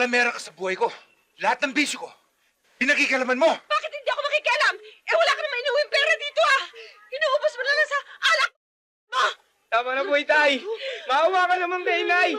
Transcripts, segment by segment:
Palamera ka sa buhay ko. Lahat ng bisyo ko, pinakikalaman mo. Bakit hindi ako makikialam? Eh, wala ka naman inuwing pera dito, ah! Inuubos mo na lang sa alak mo! Tama na po, Itay. Maawa ka naman kay Inay.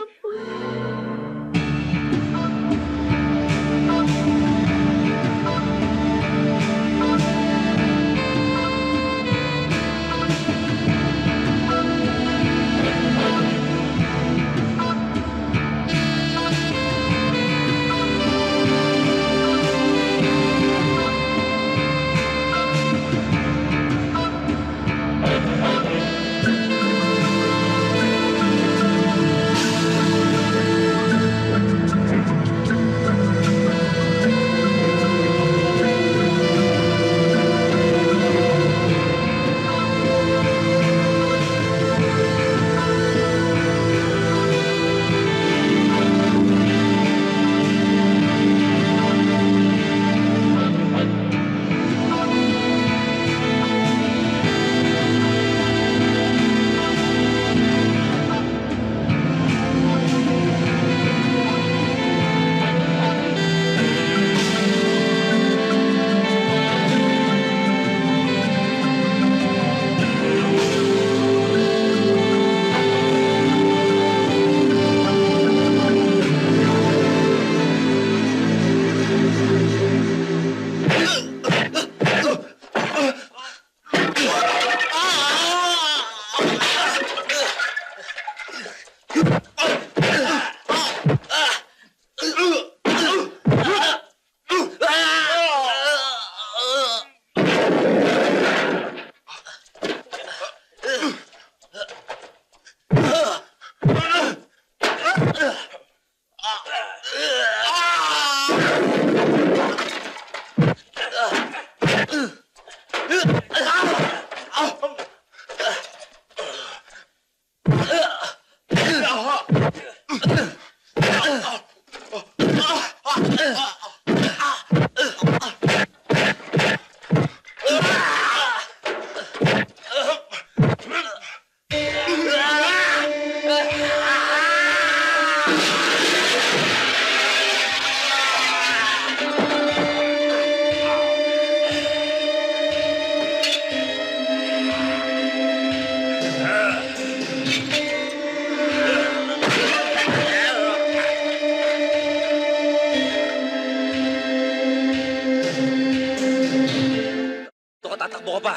Tatakbo ka pa.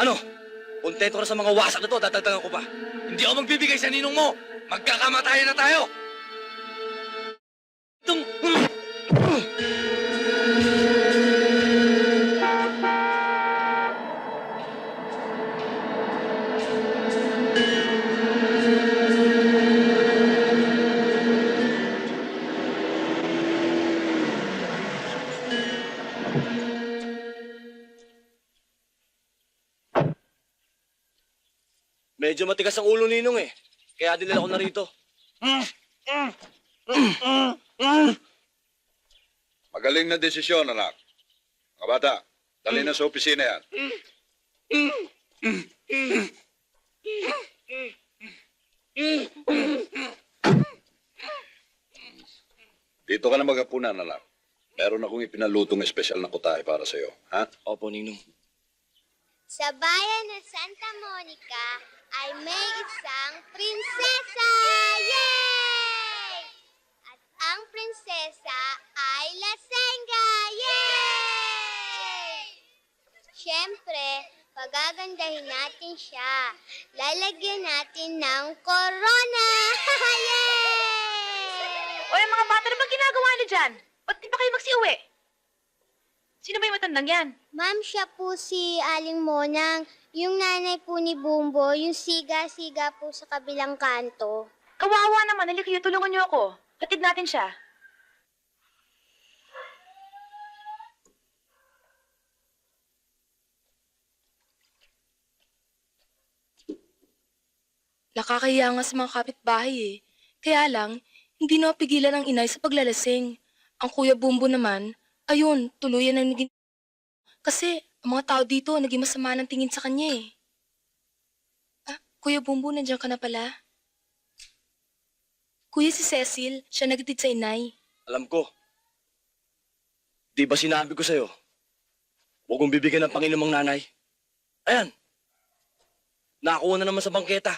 Ano? Kontento ka sa mga wasak na to, dadagdagan ko pa. Hindi ako magbibigay sa ninong mo. Magkakamatayan na tayo. Medyo matigas ang ulo ninong eh. Kaya dinala ko na rito. Magaling na desisyon, anak. Mga bata, dali na sa opisina yan. Dito ka na maghapunan, anak. Meron akong ipinalutong espesyal na kutahe para sa'yo, ha? Opo, ninong. Sa bayan ng Santa Monica ay may isang prinsesa! Yay! At ang prinsesa ay Lasenga! Yay! Siyempre, pagagandahin natin siya. Lalagyan natin ng corona! Yay! O, yung mga bata na bang ginagawa niyo dyan? Ba't di pa kayo magsiuwi? Sino ba yung matandang yan? Ma'am, siya po si Aling Monang. Yung nanay po ni Bumbo, yung siga-siga po sa kabilang kanto. Kawawa naman, halika kayo, tulungan niyo ako. Hatid natin siya. Nakakahiya nga sa mga kapitbahay eh. Kaya lang, hindi na mapigilan ang inay sa paglalasing. Ang Kuya Bumbo naman, ayun, tuluyan ang naging... Kasi ang mga tao dito naging masama ng tingin sa kanya eh. Ah, Kuya Bumbo, nandiyan ka na pala. Kuya, si Cecil, siya nagtitid sa inay. Alam ko. Di ba sinabi ko sa'yo? Huwag mong bibigyan ng Panginoong nanay. Ayan. Nakakuha na naman sa bangketa.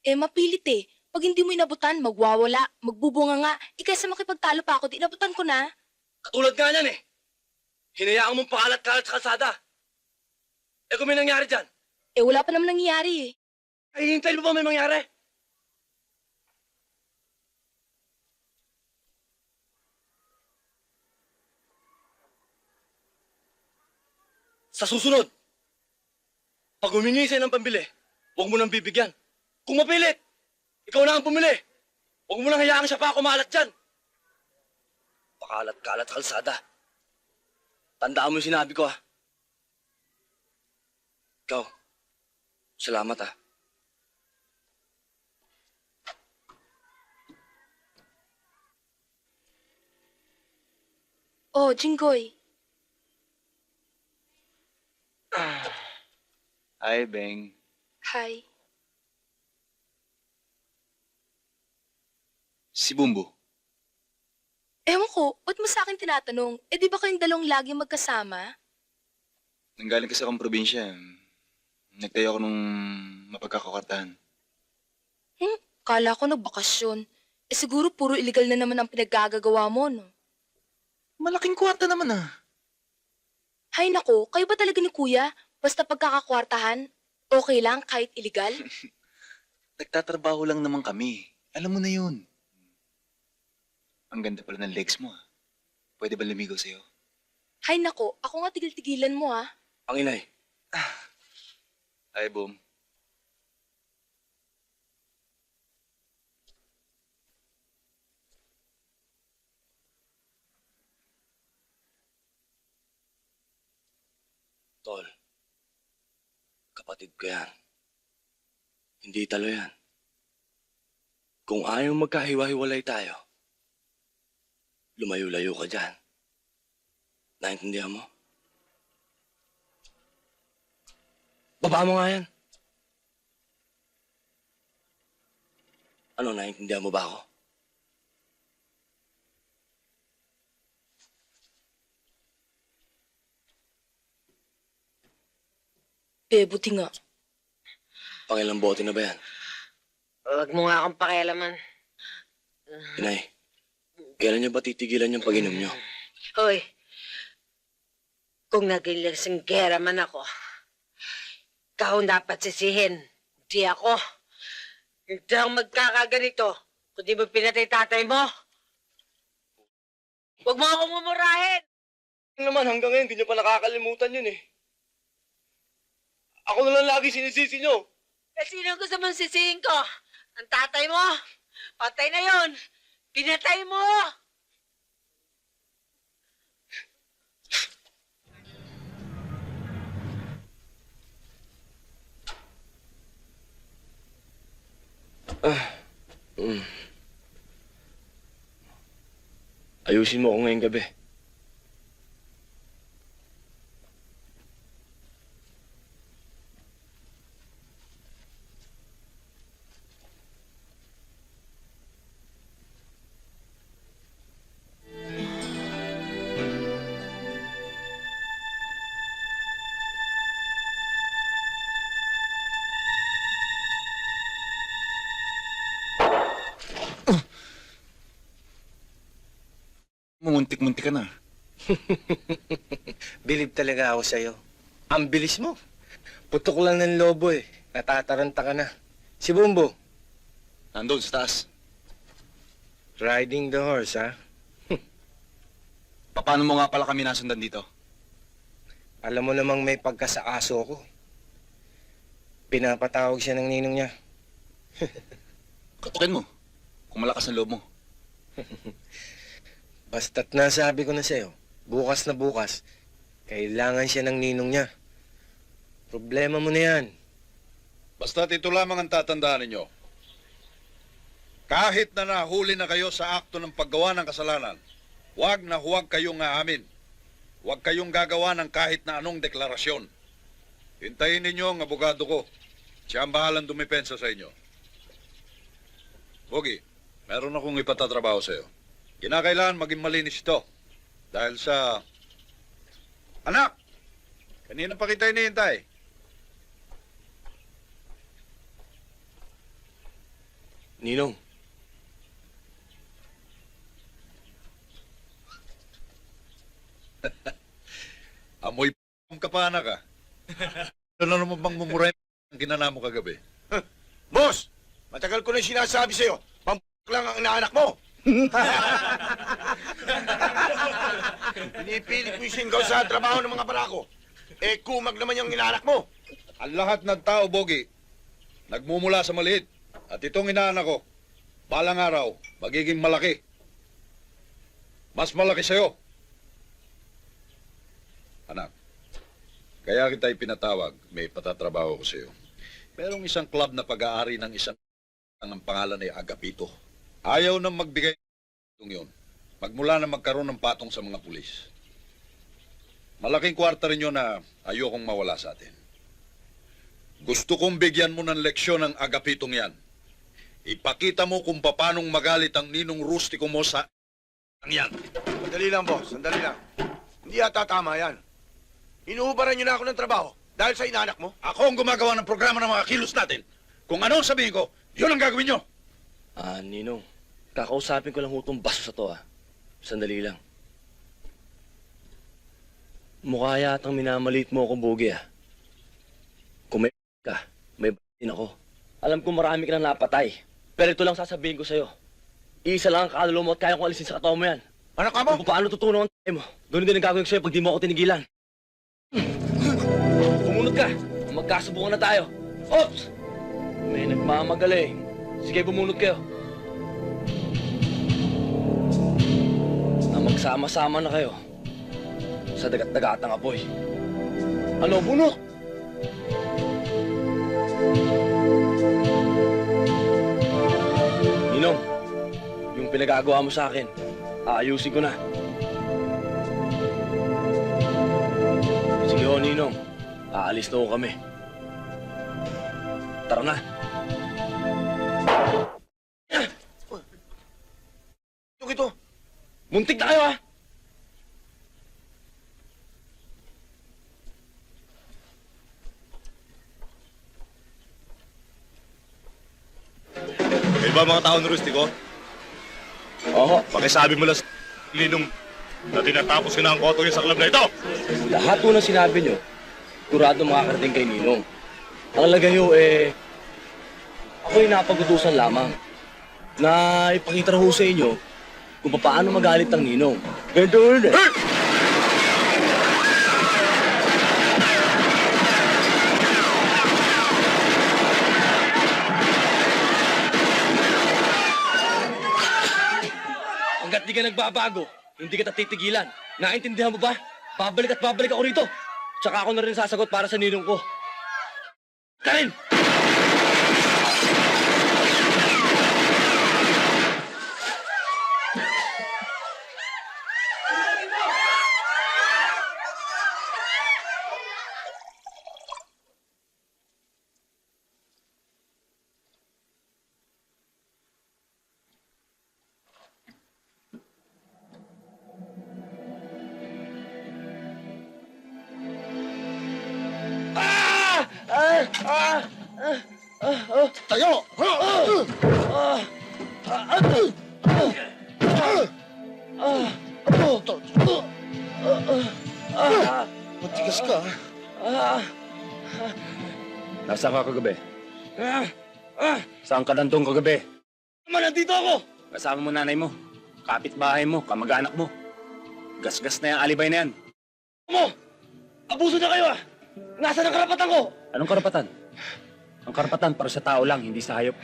Eh, mapilit eh. Pag hindi mo inabutan, magwawala, magbubunga nga. Kaysa makipagtalo pa ako, di inabutan ko na. Katulad nga niyan eh. Hinayaan mong pakalat-kalat sa kalsada. Eh kung may nangyari dyan, Eh, wala pa naman nangyayari eh. ay hintayin mo pa may mangyari. Sa susunod, pag humingi sa'yo ng pambili, huwag mo nang bibigyan. Kung mapilit, ikaw na ang pumili. Huwag mo nang hayaan siya pa kumalat dyan. Pakalat-kalat sa kalsada. Tandaan mo yung sinabi ko, ha? Ikaw, salamat, ha? Oh, Jinggoy. Hi, Beng. Hi. Si Bumbo. Ewan ko, ba't mo sa akin tinatanong? Eh, di ba kayong dalawang lagi magkasama? Nanggaling kasi akong probinsya. Nagtayo ako nung mapagkakakartahan. Kala ko nagbakasyon. Eh, siguro puro illegal na naman ang pinaggagawa mo, no? Malaking kwarta naman ah. Hay nako, kayo ba talaga ni Kuya? Basta pagkakakwartahan, okay lang kahit illegal? Nagtatrabaho lang naman kami. Alam mo na yun. Ang ganda pala ng legs mo ah. Pwede ba lumigaw sa'yo? Hay nako, ako nga tigil-tigilan mo ah. Ang inay. Hi, Boom. Tol, kapatid ko yan. Hindi talo yan. Kung ayaw magkahiwa-hiwalay tayo, lumayo-layo ka dyan. Naintindihan mo? Baba mo nga yan. Ano, naintindihan mo ba ako? Eh, buti nga. Pangilang bote na ba yan? Huwag mo nga akong pakialaman. Inay, kailan niyo ba titigilan yung pag-inom niyo? Hoy, kung naging lasinggera man ako, ikaw ang dapat sisihin. Hindi ako. Hindi ako magkakaganito kung di mo pinatay tatay mo. Huwag mo akong mumurahin. Naman hanggang ngayon, hindi niyo pa nakakalimutan yun eh. Ako na lang lagi sinisisi niyo. Eh, sino gusto mong sisihin ko? Ang tatay mo? Patay na yon. Pinatay mo! Ayusin mo ako ngayong gabi. Muntik-muntik ka na. Bilib talaga ako sa'yo. Ang bilis mo. Putok lang ng lobo eh. Natataranta ka na. Si Bumbo, Nandun sa taas. riding the horse, ha? Paano mo nga pala kami nasundan dito? Alam mo namang may pagkasaaso ko. Pinapatawag siya ng ninong niya. Katukin mo. Kung malakas ang loob mo. Basta't nasabi ko na sa'yo, bukas na bukas, kailangan siya ng ninong niya. Problema mo na yan. Basta't ito lamang ang tatandaan ninyo. Kahit na nahuli na kayo sa akto ng paggawa ng kasalanan, huwag na huwag kayong aamin. Huwag kayong gagawa ng kahit na anong deklarasyon. Hintayin ninyo ang abogado ko. Siya ang bahalang dumipensa sa inyo. Bogi, meron akong ipatatrabaho sa iyo. Kinakailangan maging malinis ito. Dahil sa... Anak! Kanina pa kita hinihintay. Ninong, Amoy ka pa, anak, ah. Ano naman bang mumuray ang ginana mo kagabi? Boss, matagal ko na sinasabi sa'yo, lang ang inaanak mo. Pinipilit mo yung singgaw sa trabaho ng mga barako. Eh, kumag naman yung inaanak mo. Ang lahat ng tao, Bogi, nagmumula sa maliit. At itong inaanak ko, balang araw, magiging malaki. Mas malaki sa'yo. Anak, kaya kita ipinatawag, may patatrabaho ko sa'yo. Merong isang club na pag-aari ng isang ang pangalan ay Agapito. Ayaw nang magbigay ng yun. Magmula na magkaroon ng patong sa mga pulis. Malaking kwarta rin yun na ayokong mawala sa atin. Gusto kong bigyan mo ng leksyon ang Agapitong yan. Ipakita mo kung paanong magalit ang ninong rustiko mo sa ang yan. Sandali lang, boss. Sandali lang. Hindi yata tama yan. Inuubaran niyo na ako ng trabaho dahil sa inaanak mo. Ako ang gumagawa ng programa ng mga kilos natin. Kung ano ang sabihin ko, yun ang gagawin nyo. Ninong, kakausapin ko lang hutong baso sa to, Sandali lang. Mukha yatang minamaliit mo ako, Bogi, Kung may ka, may din ako. Alam ko marami ka nang napatay. Pero ito lang sasabihin ko sa'yo. Isa lang ang kaluluwa mo at kaya kong alisin sa katawan mo yan. Ano ka mo? Kung paano tutunan ang tayo mo. Ganun din ang gagawin ko sa'yo pag di mo ako tinigilan. Bumunot ka. Magkasubukan na tayo. Oops! May nagmamagaling. Sige, bumunot kayo. Na magsama-sama na kayo sa dagat-dagatang apoy. Ano, bunot? Ninong, yung pinagagawa mo sa akin, aayusin ko na. Sige ho, Ninong. Aalis na ho kami. Tara na. Ito. Muntik na kayo, Kayo ba mga tao ng Rustiko? Oo. Pakisabi mo lang sa Ninong na tinatapos ko na ang koto niya sa club na ito. Lahat po ng sinabi nyo, kurado makakarating kay Ninong. Ang lagay nyo, ako'y napagutusan lamang na ipakita raw sa inyo kung paano magalit ang Ninong. Ganito rin Hanggat di ka nagbabago, hindi kita titigilan. Naintindihan mo ba? Babalik at babalik ako rito. Tsaka ako na rin sasagot para sa ninong ko. Karin! Tayo! Matigas ka. Nasaan ka kagabi? Saan ka nandun kagabi? Naman, nandito ako! Kasama mo nanay mo, kapitbahay mo, kamag-anak mo. Gasgas na yung alibay na yan. Mo! Abuso na kayo, Nasaan ang karapatan ko? Anong karapatan? Ang karapatan para sa tao lang, hindi sa hayop.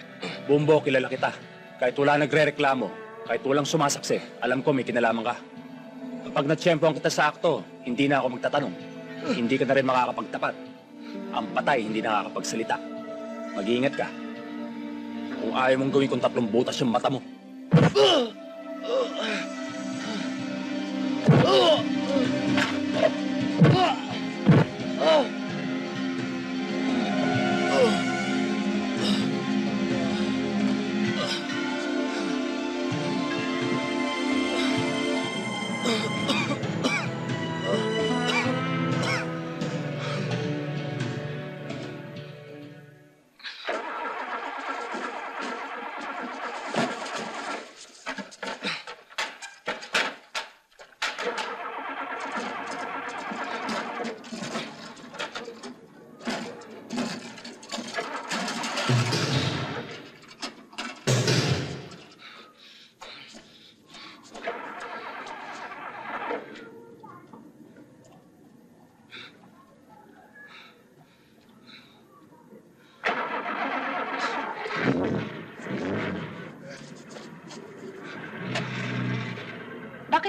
Bumbo, kilala kita. Kahit wala nagre-reklamo, kahit walang sumasaksi, alam ko may kinalaman ka. Kapag natsyempohan kita sa akto, hindi na ako magtatanong. Hindi ka na rin makakapagtapat. Ang patay, hindi nakakapagsalita. Mag-iingat ka. Kung ayaw mong gawin kung 3 butas yung mata mo.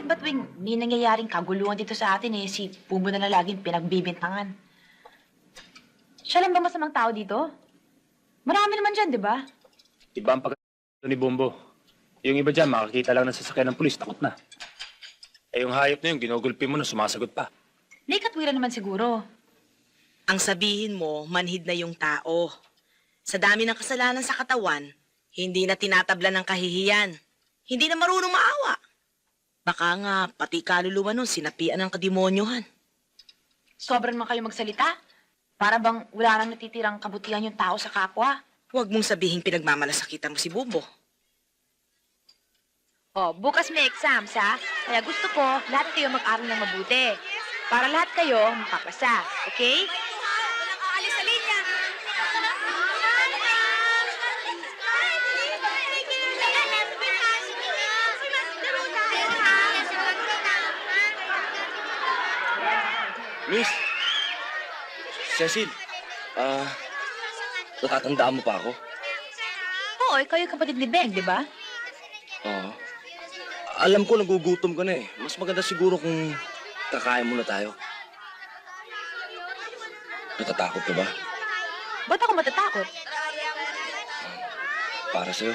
Bakit ba tuwing may nangyayaring kaguluhan dito sa atin si Bumbo na lang laging pinagbibintangan? Siya lang ba masamang tao dito? Marami naman dyan, di ba? Iba ang pagkakita ni Bumbo. Yung iba dyan, makakita lang ng sasakyan ng pulis, takot na. Eh yung hayop na yun, ginugulpi mo na sumasagot pa. May katwiran naman siguro. Ang sabihin mo, manhid na yung tao. Sa dami ng kasalanan sa katawan, hindi na tinatabla ng kahihiyan. Hindi na marunong maawa. Baka nga, pati kaluluwa nun, sinapian ng kademonyohan. Sobrang man kayo magsalita. Para bang wala nang natitirang kabutihan yung tao sa kapwa. Huwag mong sabihin pinagmamalasakitan mo si Bumbo. Oh, bukas may exams, ha? Kaya gusto ko, lahat kayo mag-aral ng mabuti. Para lahat kayo makapasa, okay? Walang aalis sa linya. Miss! Cecil! Natatandaan mo pa ako? Oo, ikaw yung kapatid ni Beng, di ba? Oo. Alam ko nagugutom ka na eh. Mas maganda siguro kung kakain muna tayo. Natatakot ka ba? Ba't ako matatakot? Para sa'yo.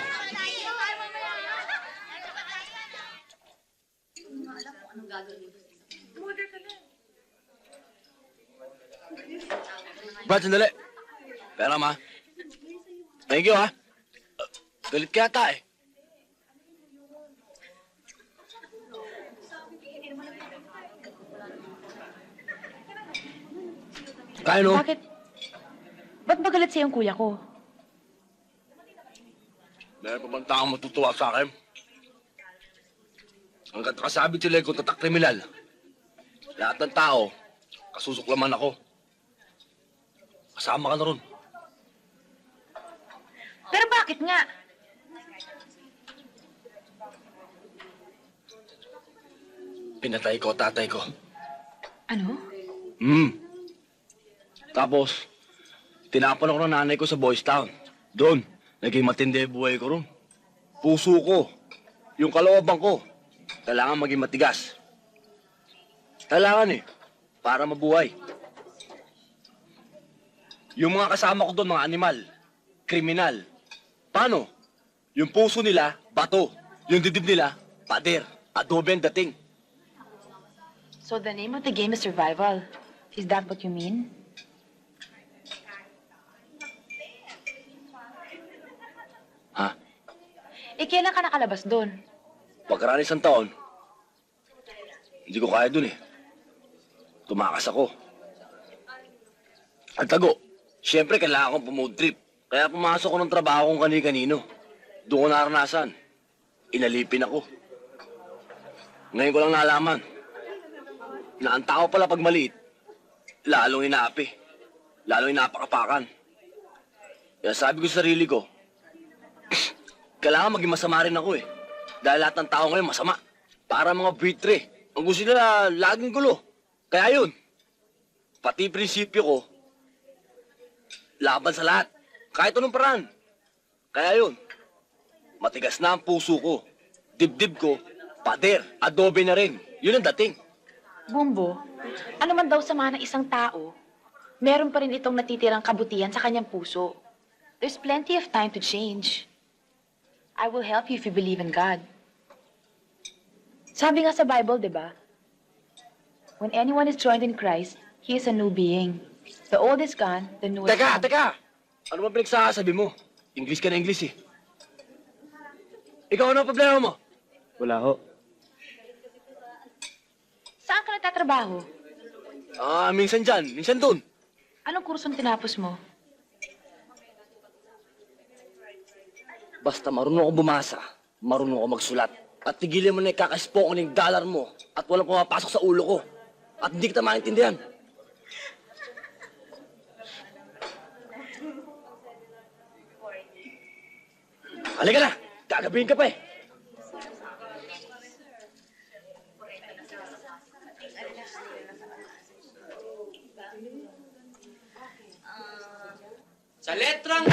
Brad, sandali. Pera, ma. Thank you, ha. Galit ka yata eh. Kaya no? Bakit? Ba't ba galit sa'yo yung kuya ko? Meron pa bang taong matutuwa sa akin? Hanggat nakasabit sila kung tatak kriminal. Lahat ng tao, kasusuklaman ako. Kasama ka na ron. Pero bakit nga? Pinatay ko tatay ko. Ano? Tapos, tinapon ako ng nanay ko sa Boys Town. Doon, naging matindi ang buhay ko ron. Puso ko, yung kalooban ko, kailangan maging matigas. Kailangan para mabuhay. Yung mga kasama ko doon, mga animal, kriminal. Paano? Yung puso nila, bato. Yung dibdib nila, pader. Adobe ang dating. So the name of the game is survival. Is that what you mean? Ha? Kailan ka nakalabas doon? Pagkaraan isang taon, hindi ko kaya dun Tumakas ako. At tago, siyempre kailangan kong pumood trip. Kaya pumasok ko ng trabaho kong kani-kanino. Doon ko naranasan. Inalipin ako. Ngayon ko lang nalaman na ang tao pala pag maliit, lalong inaapi. Lalong inapakapakan. Kaya sabi ko sa sarili ko, kailangan maging masama rin ako Dahil lahat ng tao ngayon masama. Para mga buitre. Ang gusto nila, laging gulo. Kaya yun, pati prinsipyo ko, laban sa lahat. Kahit anong paraan. Kaya yun, matigas na ang puso ko. Dibdib ko, pader, adobe na rin. Yun ang dating. Bumbo, ano man daw sama ng isang tao, meron pa rin itong natitirang kabutihan sa kanyang puso. There's plenty of time to change. I will help you if you believe in God. Sabi nga sa Bible, di ba? When anyone is joined in Christ, he is a new being. The old is gone, the new is come. Teka! Ano ba pinagsasabi mo? English ka na English Ikaw ano ang problema mo? Wala ho. Saan ka nagtatrabaho? Minsan dyan, minsan dun. Anong kursong tinapos mo? Basta marunong ako bumasa, marunong ako magsulat. At tigilan mo na ikakaspoko ng dollar mo at walang pumapasok sa ulo ko. At hindi kita maintindihan. Halika na! Gagabihin ka pa Sa letrang...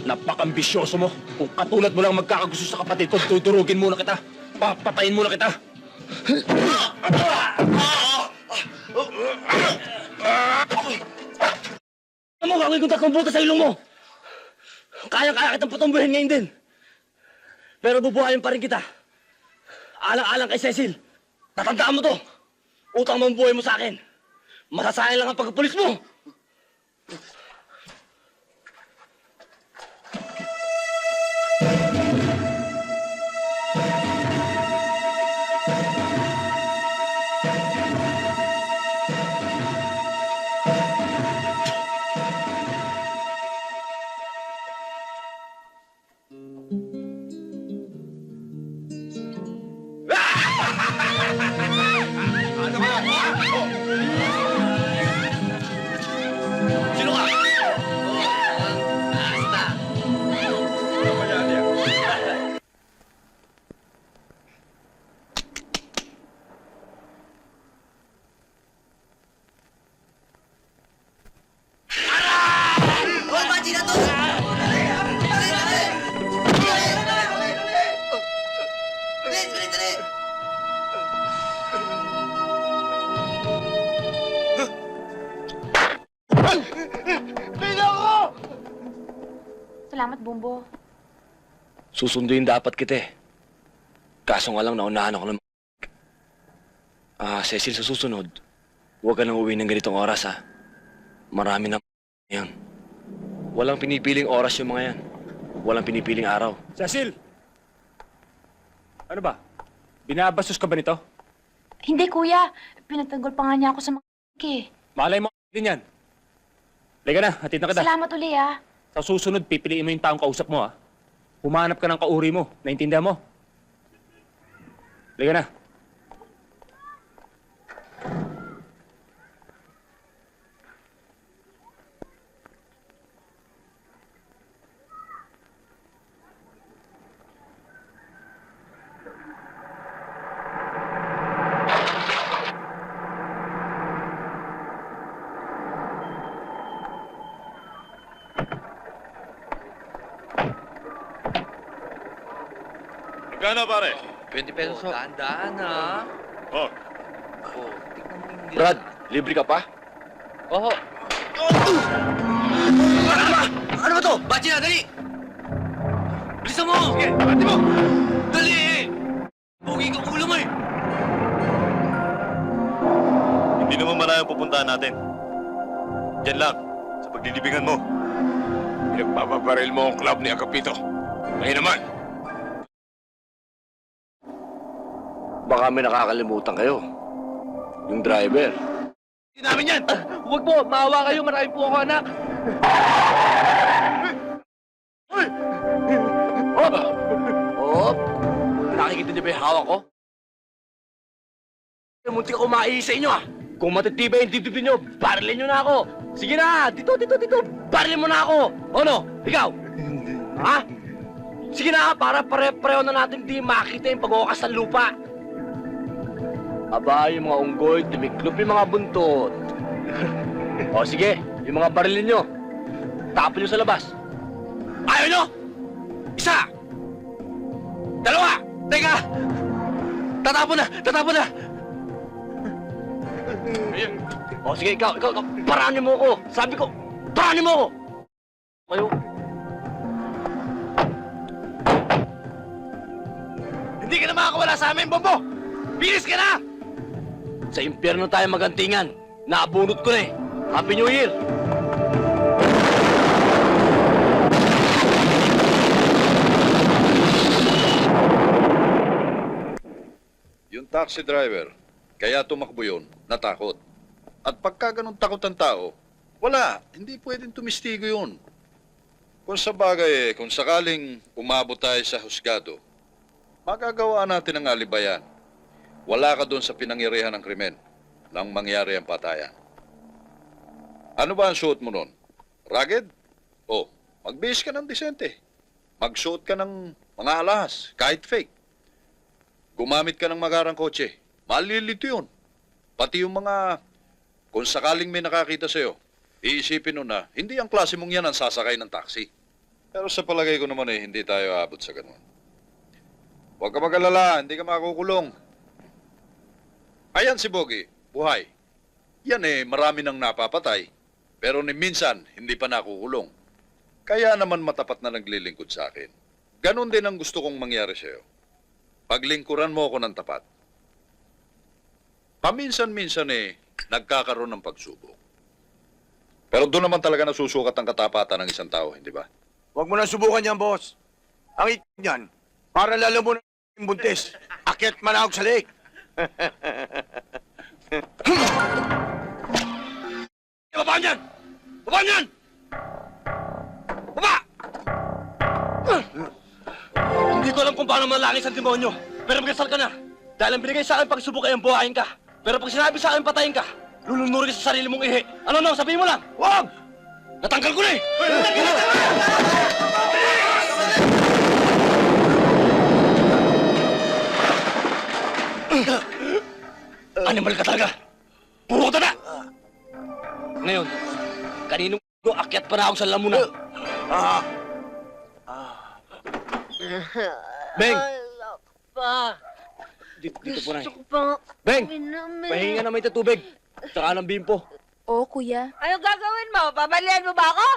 Napakambisyoso mo. Kung katulad mo lang magkakagusto sa kapatid ko, tudurugin muna kita. Papatayin muna kita. Ano mo, gagawin kong 3 butas sa ilong mo. Kaya-kaya kitang patumbuhin ngayon din. Pero bubuhayin pa rin kita. Alang-alang kay Cecil. Tatandaan mo to. Utang mo ang buhay mo sa akin. Masasayang lang ang pagkapulis mo. Sino ka? Salamat, Bumbo. Susunduin dapat kita eh. Kaso nga lang naunahan ako ng Cecil, sa susunod, huwag ka nang uwi ng ganitong oras ha. Marami na yan. Walang pinipiling oras yung mga yan. Walang pinipiling araw. Cecil! Ano ba? Binabastos ka ba nito? Hindi, kuya. Pinatanggol pa nga niya ako sa mga eh. Malay mo din yan. Liga na, hatid na kita. Salamat uli, ah. Sa susunod, pipiliin mo yung taong kausap mo, ha? Humanap ka ng kauri mo. Naintindihan mo? Liga na. Magkano pare? 20 pesos ho. Tandaan ha. Oh, Brad, libre ka pa? Oo. Ano ba to? Bachi na, dali! Bilisan mo! sige, bati mo! Dali! Pogi ka ulo mo eh! Hindi naman malayang pupuntahan natin. Diyan lang, sa paglilibingan mo. Pinagpapabaril mo ang club ni Agapito. Ngayon naman. Baka may nakakalimutan kayo. Yung driver. Hindi namin yan! Huwag po! Maawa kayo! Marami po ako anak! Hop! Hop! Nakikita niyo ba yung hawak ko? Muntik ako maihis sa inyo ah! Kung matitibay yung dibdib niyo, barilin niyo na ako! Sige na! Dito! Barilin mo na ako! Ano? Ikaw? Ha? Sige na! Para pare-pareho na natin di makita yung pag-uwakas ng lupa! Aba, yung mga unggoy, tumiklop yung mga buntot. O sige, yung mga barilin nyo, tapon nyo sa labas. Ayaw nyo? Isa! Dalawa! Teka! Tatapon na! Ayan. O sige, ikaw, paranin mo ako. Sabi ko, paranin mo ako! Kayo. Hindi ka na makakawala sa amin, Bombo! Bilis ka na! Sa impyerno tayo magantingan. Naabunot ko na eh. Happy New Year! Yung taxi driver, kaya tumakbo yun, natakot. At pagka ganun takot ang tao, wala, hindi pwedeng tumistigo yun. Kung sa bagay, kung sakaling umabot tayo sa husgado, magagawa natin ang alibayan. Wala ka doon sa pinangyarihan ng krimen nang mangyari ang patayan. Ano ba ang suot mo nun? Rugged? O, magbihis ka ng disente. Magsuot ka ng mga alahas, kahit fake. Gumamit ka ng magarang kotse. Malilito yun. Pati yung mga, kung sakaling may nakakita sa'yo, iisipin nun na, hindi ang klase mong yan ang sasakay ng taxi. Pero sa palagay ko naman hindi tayo aabot sa ganun. Huwag ka mag-alala, hindi ka makukulong. Ayan si Bogie, buhay. Yan marami nang napapatay. Pero ni minsan, hindi pa nakukulong. Kaya naman matapat na naglilingkod sa akin. Ganon din ang gusto kong mangyari sa'yo. Paglingkuran mo ako ng tapat. Paminsan-minsan nagkakaroon ng pagsubok. Pero doon naman talaga nasusukat ang katapatan ng isang tao, hindi ba? Huwag mo na subukan yan, boss. Ang niyan, para lalo mo na yung buntis. Akyat manahog sa lake. Baba niyan! Baba niyan! Baba! Hindi ko alam kung paano malangis ang demonyo. Pero magkasal ka na. Dahil ang binigay sa akin pagsubok ay ang buhayin ka. Pero pag sinabi sa akin patayin ka, lulunuri ka sa sarili mong ihi. Ano no? Sabihin mo lang. Wag! Natanggal ko na eh! Animal ka talaga! Puro ka tanda! Ngayon, kaninong akyat pa na ako sa lamunan. Beng! Dito po na Beng! Pahinga na may tatubig. Tsaka ng bimpo. Oo, kuya. Anong gagawin mo? Babalian mo ba ako?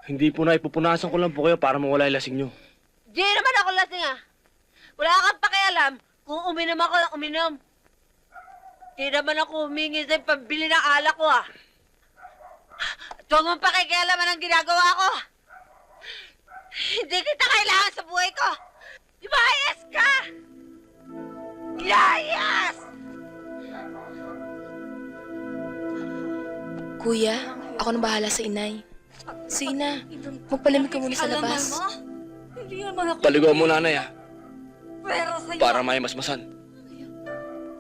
Hindi po na, ipupunasan ko lang po kayo para mawala yung lasing nyo. Di naman ako lasing Wala kang pakialam kung uminom ako ng uminom. Di naman ako humingi sa pambili ng alak ko Huwag mong pakikialaman ang ginagawa ko. Hindi kita kailangan sa buhay ko. Lumayas ka! Layas! Kuya, ako na bahala sa inay. Sige na, magpalamig ka muna sa labas. Hindi naman ako. Paligaw mo nanay Pero sa'yo. para may masmasan.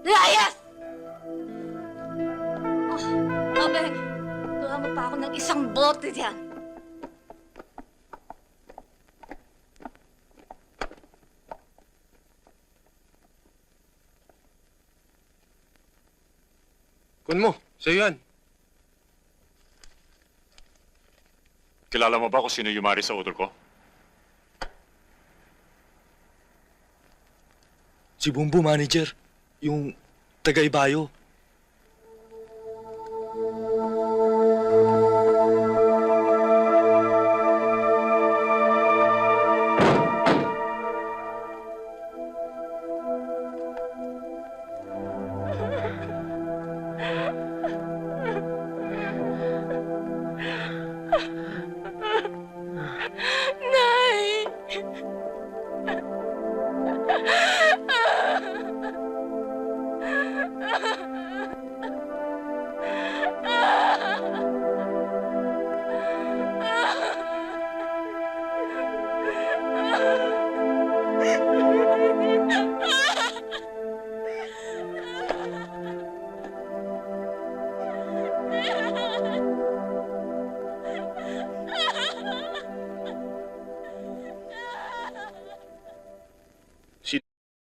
Layas! Abeng, tuwa mo pa ako ng isang bote dyan. Kun mo, sa'yo yan. Kilala mo ba kung sino yumari sa utol ko? Si Bumbo, manager. Yung taga-Ibayo. Nay!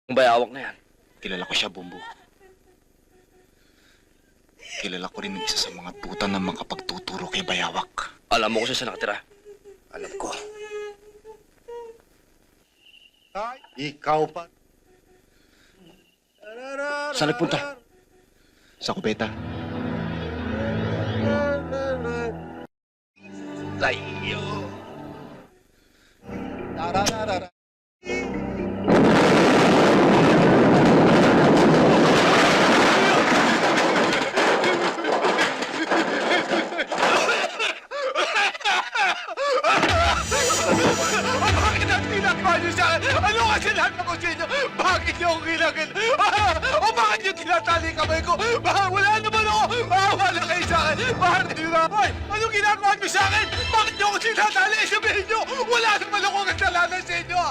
Ang bayawak na yan. Kilala ko siya, Bumbo. Kilala ko rin ang isa sa mga tuta na makapagtuturo kay Bayawak. Alam mo kung saan siya nakatira. Alam ko. Ay, ikaw pa. Saan nagpunta? Sa kubeta. Layo! Bakit ang ginagawa niyo sa akin? Ano kasi nasa ko sa inyo? Bakit niyo ako ginagin? O bakit niyo tinatali kamay ko? Wala naman ako! Wala kayo sa akin! Bakit niyo na? Hoy! Anong ginagawa niyo sa akin? Bakit niyo ako tinatali? Sabihin niyo! Wala naman ako kasalanan sa inyo!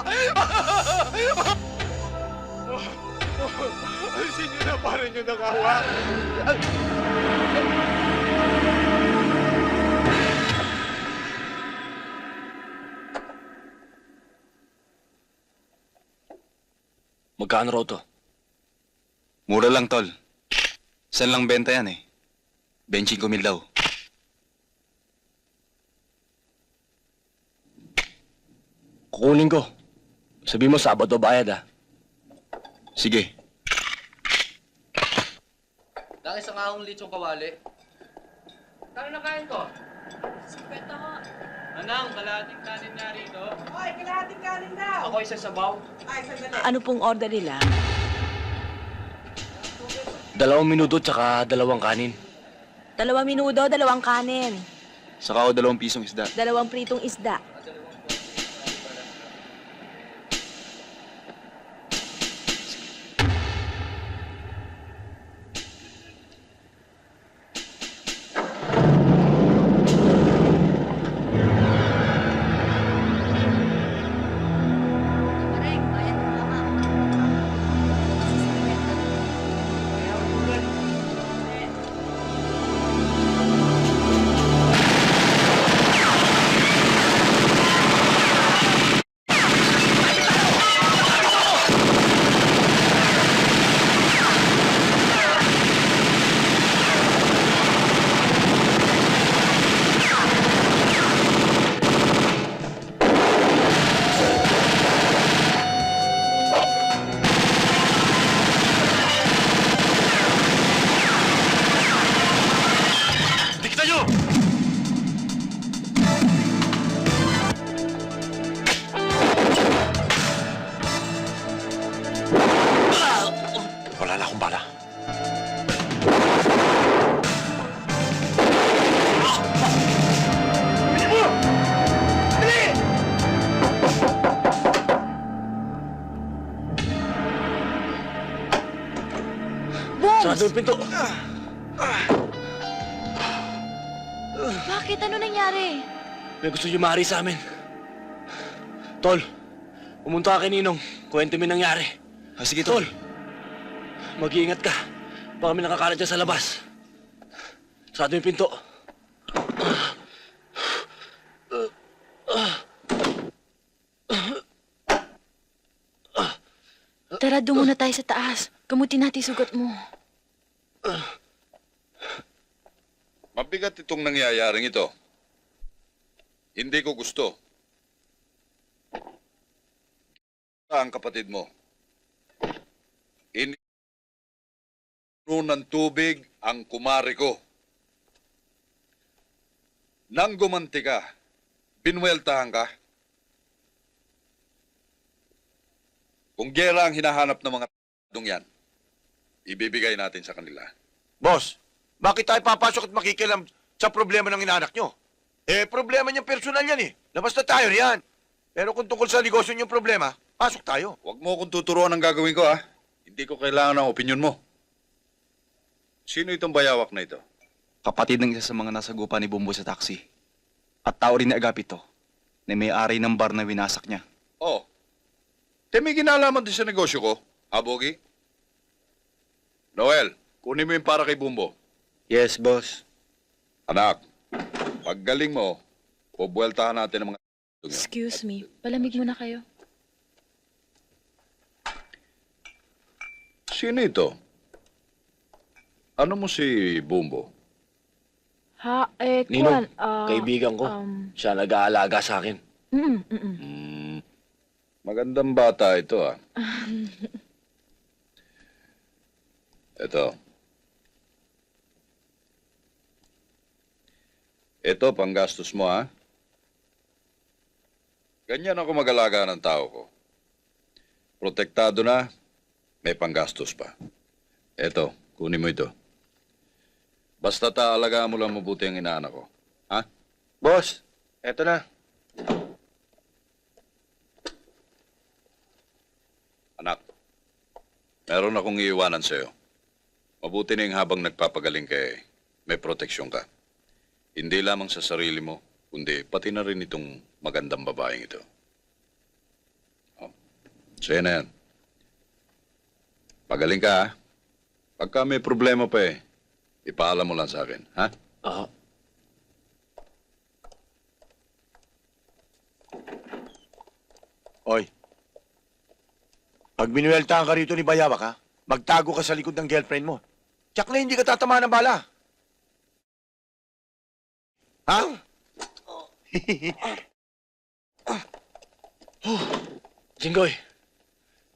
Alisin niyo na para niyo nakawa. Magkano raw to? Mura lang, tol. Saan lang benta yan 25,000 daw. Kukunin ko. Sabi mo, Sabado bayad ah. Sige. Dahil sa kahong litsong kawali. Kano na kain ko? Anang, kalahating kanin nga rito. Ay, kalahating kanin daw. Ako isa sabaw. Ano pong order nila? 2 minuto tsaka 2 kanin. 2 minuto, 2 kanin. Saka o 2 pisong isda. 2 pritong isda. Dikita nyo! Wala na akong bala. Sarado yung pinto. Bakit? Ano nangyari? May gusto niyo mahari sa amin. Tol, pumunta ka kay Ninong. Kwento mo yung nangyari. Sige, Tol, mag-iingat ka. Baka may nakakalat dyan sa labas. Sarado yung pinto. Tara, doon muna tayo sa taas. Gamutin natin sugat mo. Mabigat itong nangyayaring ito. Hindi ko gusto. Ang kapatid mo. Ng tubig ang kumari ko. Nang gumanti ka, binweltahan ka. Kung gera ang hinahanap ng mga t***dong yan, ibibigay natin sa kanila. Boss, bakit tayo papasok at makikialam sa problema ng inaanak nyo? Eh, problema niyang personal yan eh. Labas na tayo riyan. Pero kung tungkol sa negosyo niyong problema, pasok tayo. Huwag mo akong tuturuan ng gagawin ko, ha? Hindi ko kailangan ng opinion mo. Sino itong bayawak na ito? Kapatid ng isa sa mga nasagupa ni Bumbo sa taxi. At tao rin ni Agapito na may-ari ng bar na winasak niya. Oh, may ginalaman din sa negosyo ko, ha, Bogi? Noel, kunin mo yung para kay Bumbo. Yes, boss. Anak, paggaling mo, pubueltahan natin ang mga t***dong yan. Excuse me, palamig muna kayo. Sino ito? Ano mo si Bumbo? Ha, Ninong, kaibigan ko. Siya nag-aalaga sa akin. Magandang bata ito, ha? Ito. Ito, panggastos mo, ha? Ganyan ako mag-alaga ng tao ko. Protektado na, may panggastos pa. Ito, kunin mo ito. Basta taalagaan mo lang mabuti ang inaanak ko. Ha? Boss, eto na. Anak, meron akong iiwanan sa'yo. Mabuti na yung habang nagpapagaling kay may proteksyon ka. Hindi lamang sa sarili mo, kundi pati na rin itong magandang babaeng ito. Oh, sa'yo na yan. Pagaling ka, ha? Pagka may problema pa ipaalam mo lang sa akin, ha? Oy, pag binuweltahan ka rito ni Bayawak, ha? Magtago ka sa likod ng girlfriend mo. Tsak na hindi ka tatamaan ng bala. Ha? Jinggoy,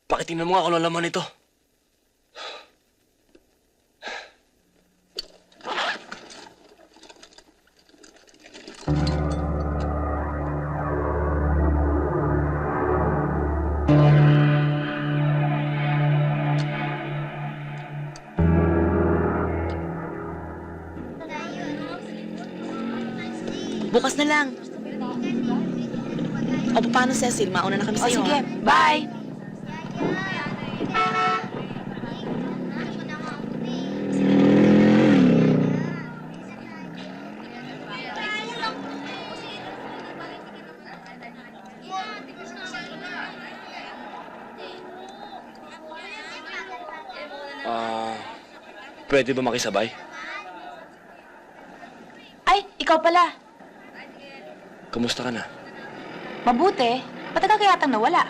pakitingnan mo nga kung ano laman ito. Bukas na lang. O, paano, Cecil? Mauna na kami O sa'yo. sige, ha? bye! Pwede ba makisabay? Ay, ikaw pala. Kamusta ka na? Mabuti. Matagal ka yatang nawala.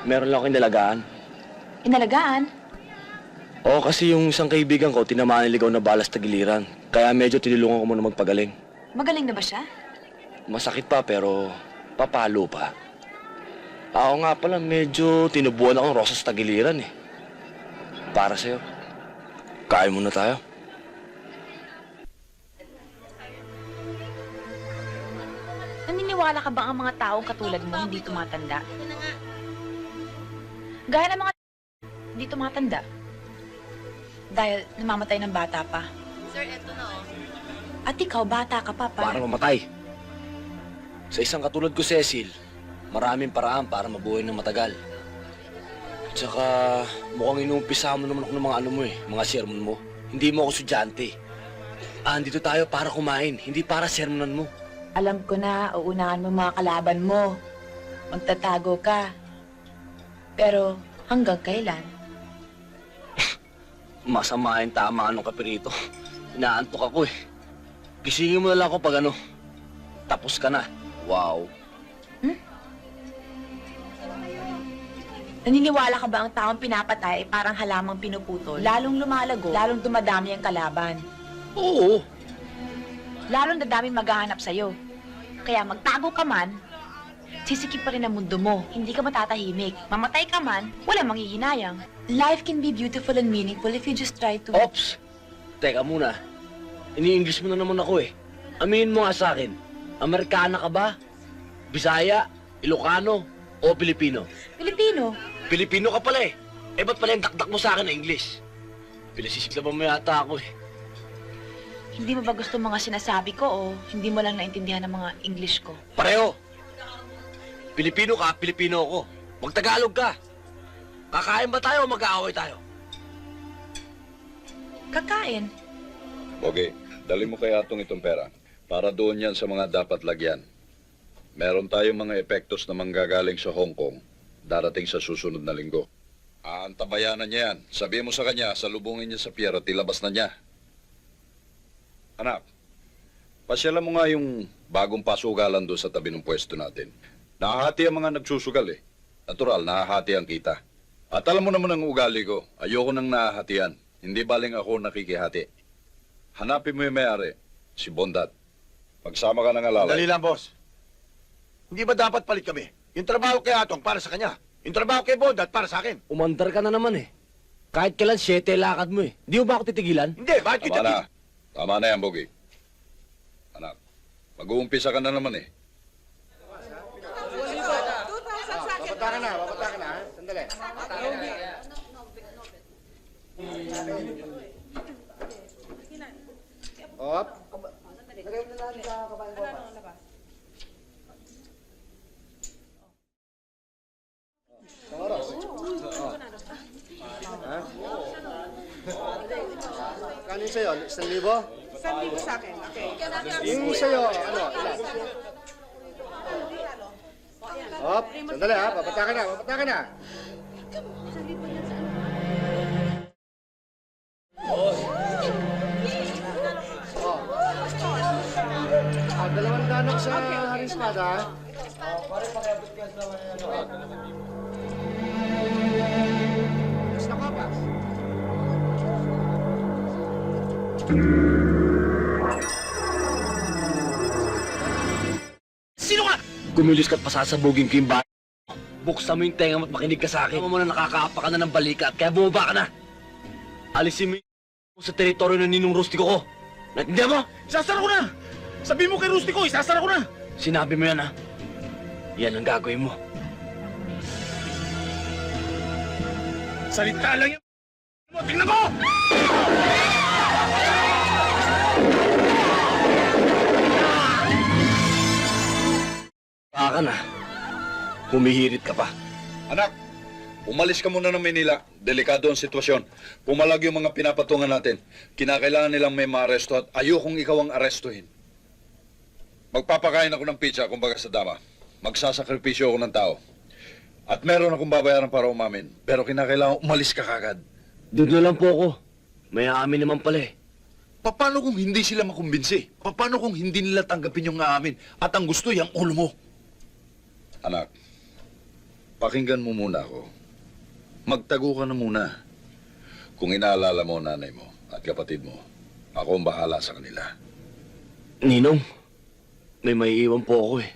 Meron lang akong inalagaan. Inalagaan? Oo, kasi yung isang kaibigan ko, tinamaan ng ligaw na balas tagiliran. Kaya medyo tinulungan ko muna magpagaling. Magaling na ba siya? Masakit pa, pero papalo pa. Ako nga pala, medyo tinubuan akong rosas tagiliran eh. Para sa'yo. Kain muna tayo. Naniniwala ka ba ang mga taong katulad mo hindi tumatanda? Gaya ng mga hindi tumatanda. Dahil namamatay ng bata pa. Sir, eto na At ikaw, bata ka pa Para mamatay. Sa isang katulad ko, Cecil, maraming paraan para mabuhay ng matagal. Tsaka, mukhang inuumpisa mo naman ako ng mga ano mo eh, mga sermon mo. Hindi mo ako estudyante. Andito tayo para kumain, hindi para sermonan mo. Alam ko na, uunahan mo mga kalaban mo. Magtatago ka. Pero hanggang kailan? Masama yung tama anong kapirito. Inaantok ako eh. Gisingin mo na lang ako pag ano, tapos ka na. Wow. Naniniwala ka ba ang taong pinapatay ay parang halamang pinuputol? Lalong lumalago, lalong dumadami ang kalaban. Oo. Lalong dadaming maghahanap sa'yo. Kaya magtago ka man, sisikip pa rin ang mundo mo. Hindi ka matatahimik. Mamatay ka man, walang manghihinayang. Life can be beautiful and meaningful if you just try to... Ops! Teka muna. Ini-English mo na naman ako eh. Aminin mo nga sa akin, Amerikana ka ba? Bisaya? Ilocano? O Pilipino? Pilipino. Pilipino ka pala eh. Eh ba't pala yung dakdak mo sa akin na English? Pinasisiklaban mo yata ako eh. Hindi mo ba gusto mga sinasabi ko o hindi mo lang naintindihan ang mga English ko? Pareho! Pilipino ka, Pilipino ako. Magtagalog ka. Kakain ba tayo o mag-aaway tayo? Kakain. Bogi, dali mo kaya itong pera. Para doon yan sa mga dapat lagyan. Meron tayong mga epektos na manggagaling sa Hong Kong. Darating sa susunod na linggo. Aantabayanan niya yan. Sabihin mo sa kanya, salubungin niya sa pier at ilabas na niya. Anak, pasyalan mo nga yung bagong pasugalan doon sa tabi ng pwesto natin. Nahahati ang mga nagsusugal eh. Natural, nahahati ang kita. At alam mo naman ang ugali ko, ayoko nang nahahatian. Hindi baling ako nakikihati. Hanapin mo yung may-ari, si Bondat. Pagsama ka ng alalay. Dali lang, boss. Hindi ba dapat palit kami? Yung trabaho kay Atong para sa kanya. Yung trabaho kay Bondat para sa akin. Umandar ka na naman eh. Kahit kailan 7 lakad mo eh. Di mo ba ako titigilan? Hindi, bakit Tama kita... na. Tama na yan, Bogi. Anak, mag-uumpisa ka na naman eh. Papatakan na. Sandali. Op. Kano yung sa'yo? 1,000? 1,000 sa akin. Okay. Yung sa'yo, ano? Ilan? Op, sandali ha. Papatakan na. Oh, 200 sa Haring Espada ha. Yes na kapas. Sino ka? Kumilos ka't pasasabugin ko yung bahay. Buksan mo yung tenga mo at makinig ka sa akin. Alam mo na nakakaapa ka na ng balikat, kaya bumaba ka na. Alisin mo yung sa teritoryo ng ninong rustiko ko. Naintindihan mo? Isasara ko na! Sabi mo kay Rustico, isasara ko na! Sinabi mo yan, ha? Yan ang gagawin mo. Salita lang yan! Tingnan mo! Baka na. Humihirit ka pa. Anak, umalis ka muna ng Manila. Delikado ang sitwasyon. Pumalag yung mga pinapatungan natin. Kinakailangan nilang may maaresto at ayokong ikaw ang arestuhin. Magpapakain ako ng pizza, kumbaga sa dama. Magsasakripisyo ako ng tao. At meron akong babayaran para umamin. Pero kinakailangan umalis ka kagad. Doon na lang po ako. May aamin naman pala eh. Paano kung hindi sila makumbinsi? Paano kung hindi nila tanggapin yung aamin? At ang gusto yung ulo mo? Anak, pakinggan mo muna ako. Magtago ka na muna. Kung inaalala mo nanay mo at kapatid mo, ako ang bahala sa kanila. Ninong, may maiiwan po ako eh.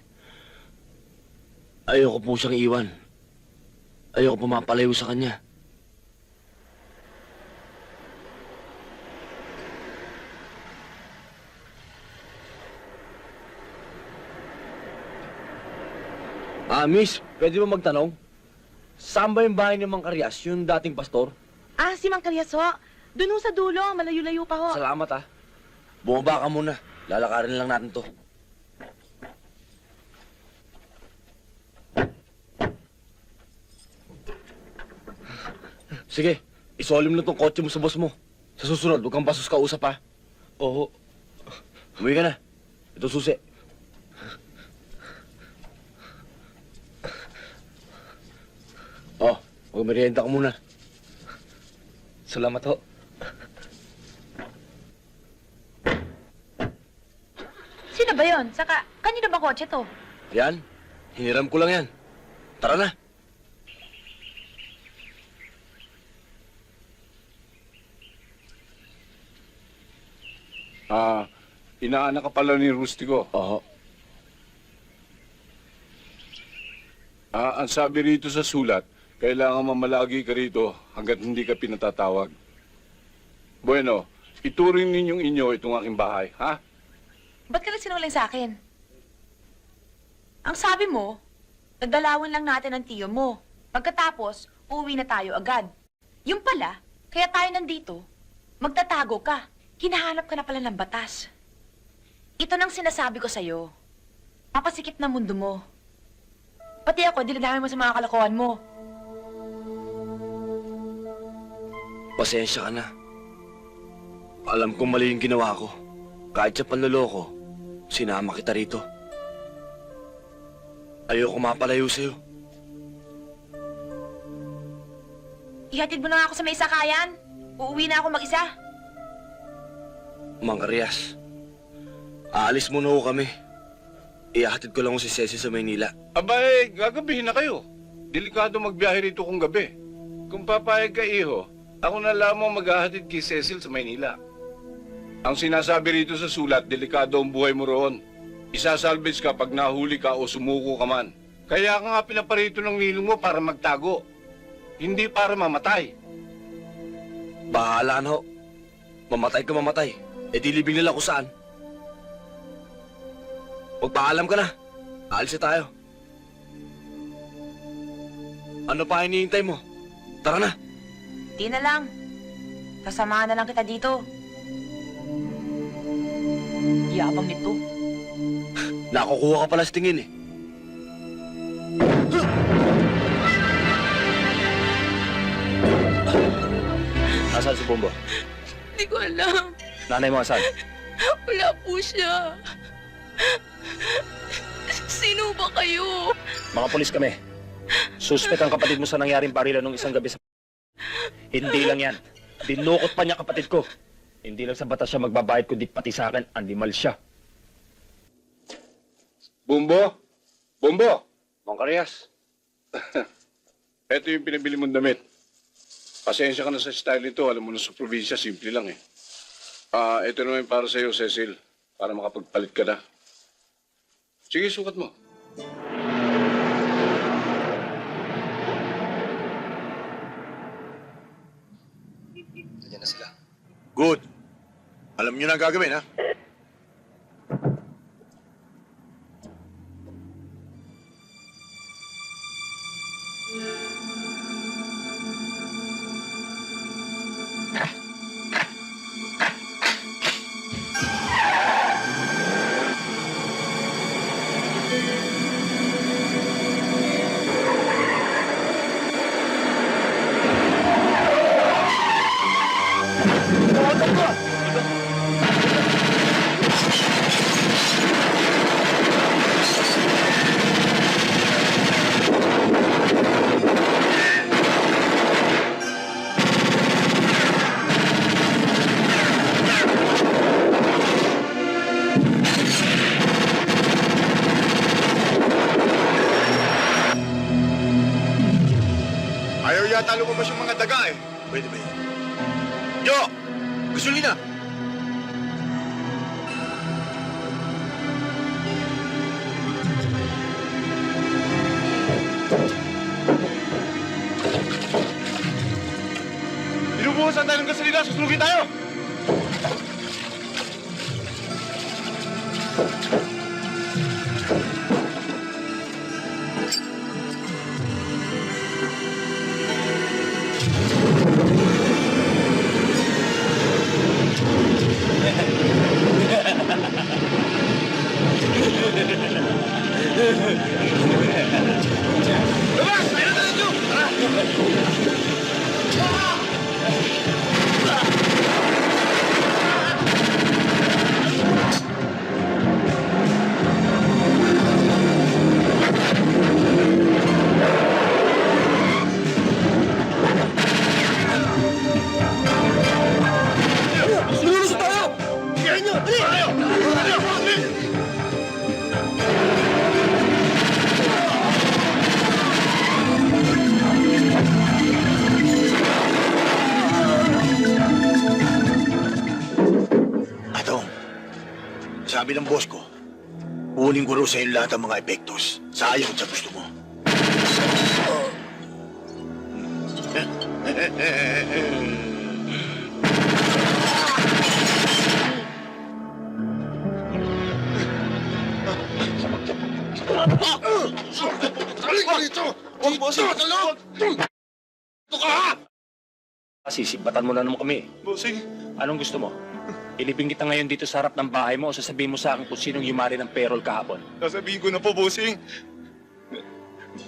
Ayoko po siyang iwan. Ayoko pumapalayo sa kanya. Miss, pwede ba magtanong? Saan ba yung bahay ni Mang Karyas, yung dating pastor? Ah, si Mang Karyas ho. Doon ho sa dulo, malayo-layo pa ho. Salamat ah. Bumaba ka muna. Lalakarin lang natin to. Sige, isolim mo tong kotse mo sa boss mo. Sa susunod, huwag kang basos kausap ha. Oo. Umuwi ka na. Ito susi. Oh, magmerienda ka muna. Salamat ho. Sino ba yon? Saka, kanino ba kotse to? Yan, hiniram ko lang yan. Tara na. Inaanak ka pala ni Rustico. Oo. Ang sabi rito sa sulat, kailangan mamalagi ka rito hanggat hindi ka pinatatawag. Bueno, ituring ninyong inyo itong aking bahay, ha? Ba't ka nagsinungaling sa akin? Ang sabi mo, nagdalawan lang natin ang tiyo mo. Pagkatapos, uuwi na tayo agad. Yung pala, kaya tayo nandito, magtatago ka. Hinahanap ka na pala ng batas. Ito nang sinasabi ko sa'yo. Mapasikip na mundo mo. Pati ako, dinadami mo sa mga kalokohan mo. Pasensya ka na. Alam kong mali yung ginawa ko. Kahit sa panloloko, sinama kita rito. Ayoko mapalayo sa'yo. Ihatid mo na nga ako sa may sakayan. Uuwi na ako mag-isa. Mang Karyas, aalis muna ho kami. Ihahatid ko lang si Ceci sa Maynila. Abay, gagabihin na kayo. Delikado magbiyahe rito kung gabi. Kung papayag ka, iho, ako na lamang maghahatid kay Cecil sa Maynila. Ang sinasabi rito sa sulat, delikado ang buhay mo roon. Isasalvage ka pag nahuli ka o sumuko ka man. Kaya ka nga pinaparito ng ninong mo para magtago. Hindi para mamatay. Bahala na ho. Mamatay ka mamatay. E di libing nila kung saan. Magpaalam ka na. Aalis na tayo. Ano pa hinihintay mo? Tara na. Di na lang. Sasamahan na lang kita dito. Yabang nito. Nakukuha ka pala sa tingin eh. Nasaan si Bumbo? Hindi ko alam. Nanay mo, asan? Wala po siya. Sino ba kayo? Mga polis kami. Suspect ang kapatid mo sa nangyaring barilan nung isang gabi sa... Hindi lang yan. Dinukot pa niya kapatid ko. Hindi lang sa batas siya magbabayad kundi pati sa akin, animal siya. Bumbo? Bumbo? Mang Karyas. Ito yung pinabili mong damit. Pasensya ka na sa style nito. Alam mo na sa probinsya, simple lang eh. Ito naman para sa'yo, Cecil. Para makapagpalit ka na. Sige, sukat mo. Good. Alam niyo na ang gagawin, ha? Ayaw yata lumabas yung mga daga eh. Pwede ba yun? Yo! Gasolina! Binubuhusan tayo ng gasolina, susunugin tayo! Atong, sabi ng boss ko, kunin ko raw sa iyo lahat ng mga epektos. Sa ayaw at sa gusto mo. Sisibatan mo na naman kami. Bossing, Anong gusto mo? Ilibing kita ngayon dito sa harap ng bahay mo o sasabihin mo sa akin kung sinong yumari ng payroll kahapon? sasabihin ko na po, bossing.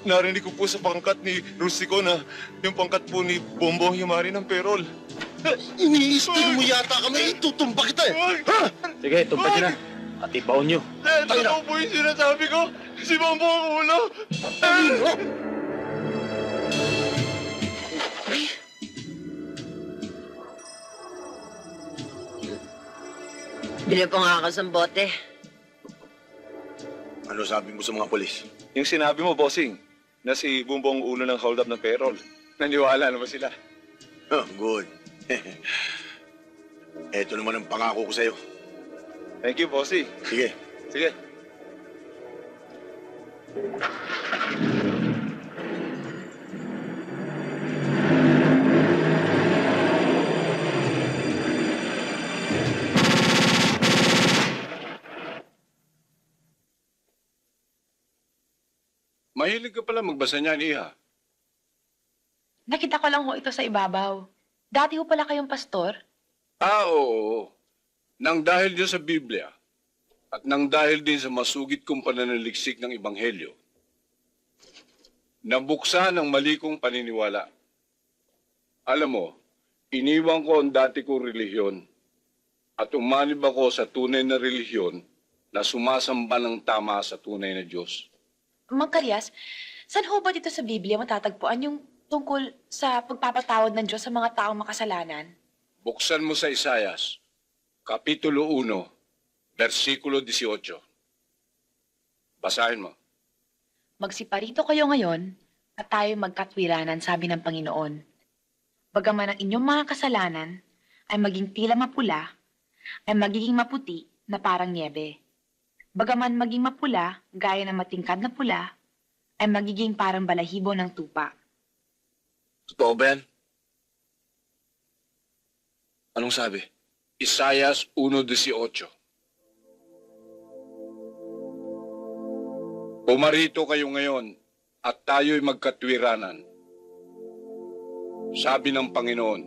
Narinig ko po sa pangkat ni Rustico na yung pangkat po ni Bombo Yumari ng perol. Iniistig mo yata kami, itutumba kita eh. Sige, tumpad nyo na. At ibaon nyo. Totoo po yung sinasabi ko. Si Bombo ang ulo. Bili po nga ako sa bote. Ano sabi mo sa mga polis? Yung sinabi mo, bossing, na si Bombo ang ulo ng hold up ng perol. Naniwala naman sila. Oh, good. Eto naman ang pangako ko sa'yo. Thank you, bossing. Sige. Sige. Mahilig ka pala magbasa niyan, Iha. Nakita ko lang ho ito sa ibabaw. Dati ho pala kayong pastor? Oo. Nang dahil din sa Biblia at nang dahil din sa masugid kong pananaliksik ng Ebanghelyo, nabuksan ang mali kong paniniwala. Alam mo, iniwan ko ang dati kong relihiyon at umanib ako sa tunay na relihiyon na sumasamba ng tama sa tunay na Diyos. Mang Karyas, saan ho ba dito sa Biblia matatagpuan yung tungkol sa pagpapatawad ng Diyos sa mga taong makasalanan? Buksan mo sa Isayas, Kapitulo 1, versikulo 18. Basahin mo. Magsiparito kayo ngayon at tayo magkatwiranan, sabi ng Panginoon. Bagaman ang inyong mga kasalanan ay maging tila mapula, ay magiging maputi na parang niebe. Bagaman maging mapula, gaya ng matingkad na pula, ay magiging parang balahibo ng tupa. Totoo ba yan? Anong sabi? Isayas 1:18. Pumarito kayo ngayon at tayo'y magkatwiranan. Sabi ng Panginoon,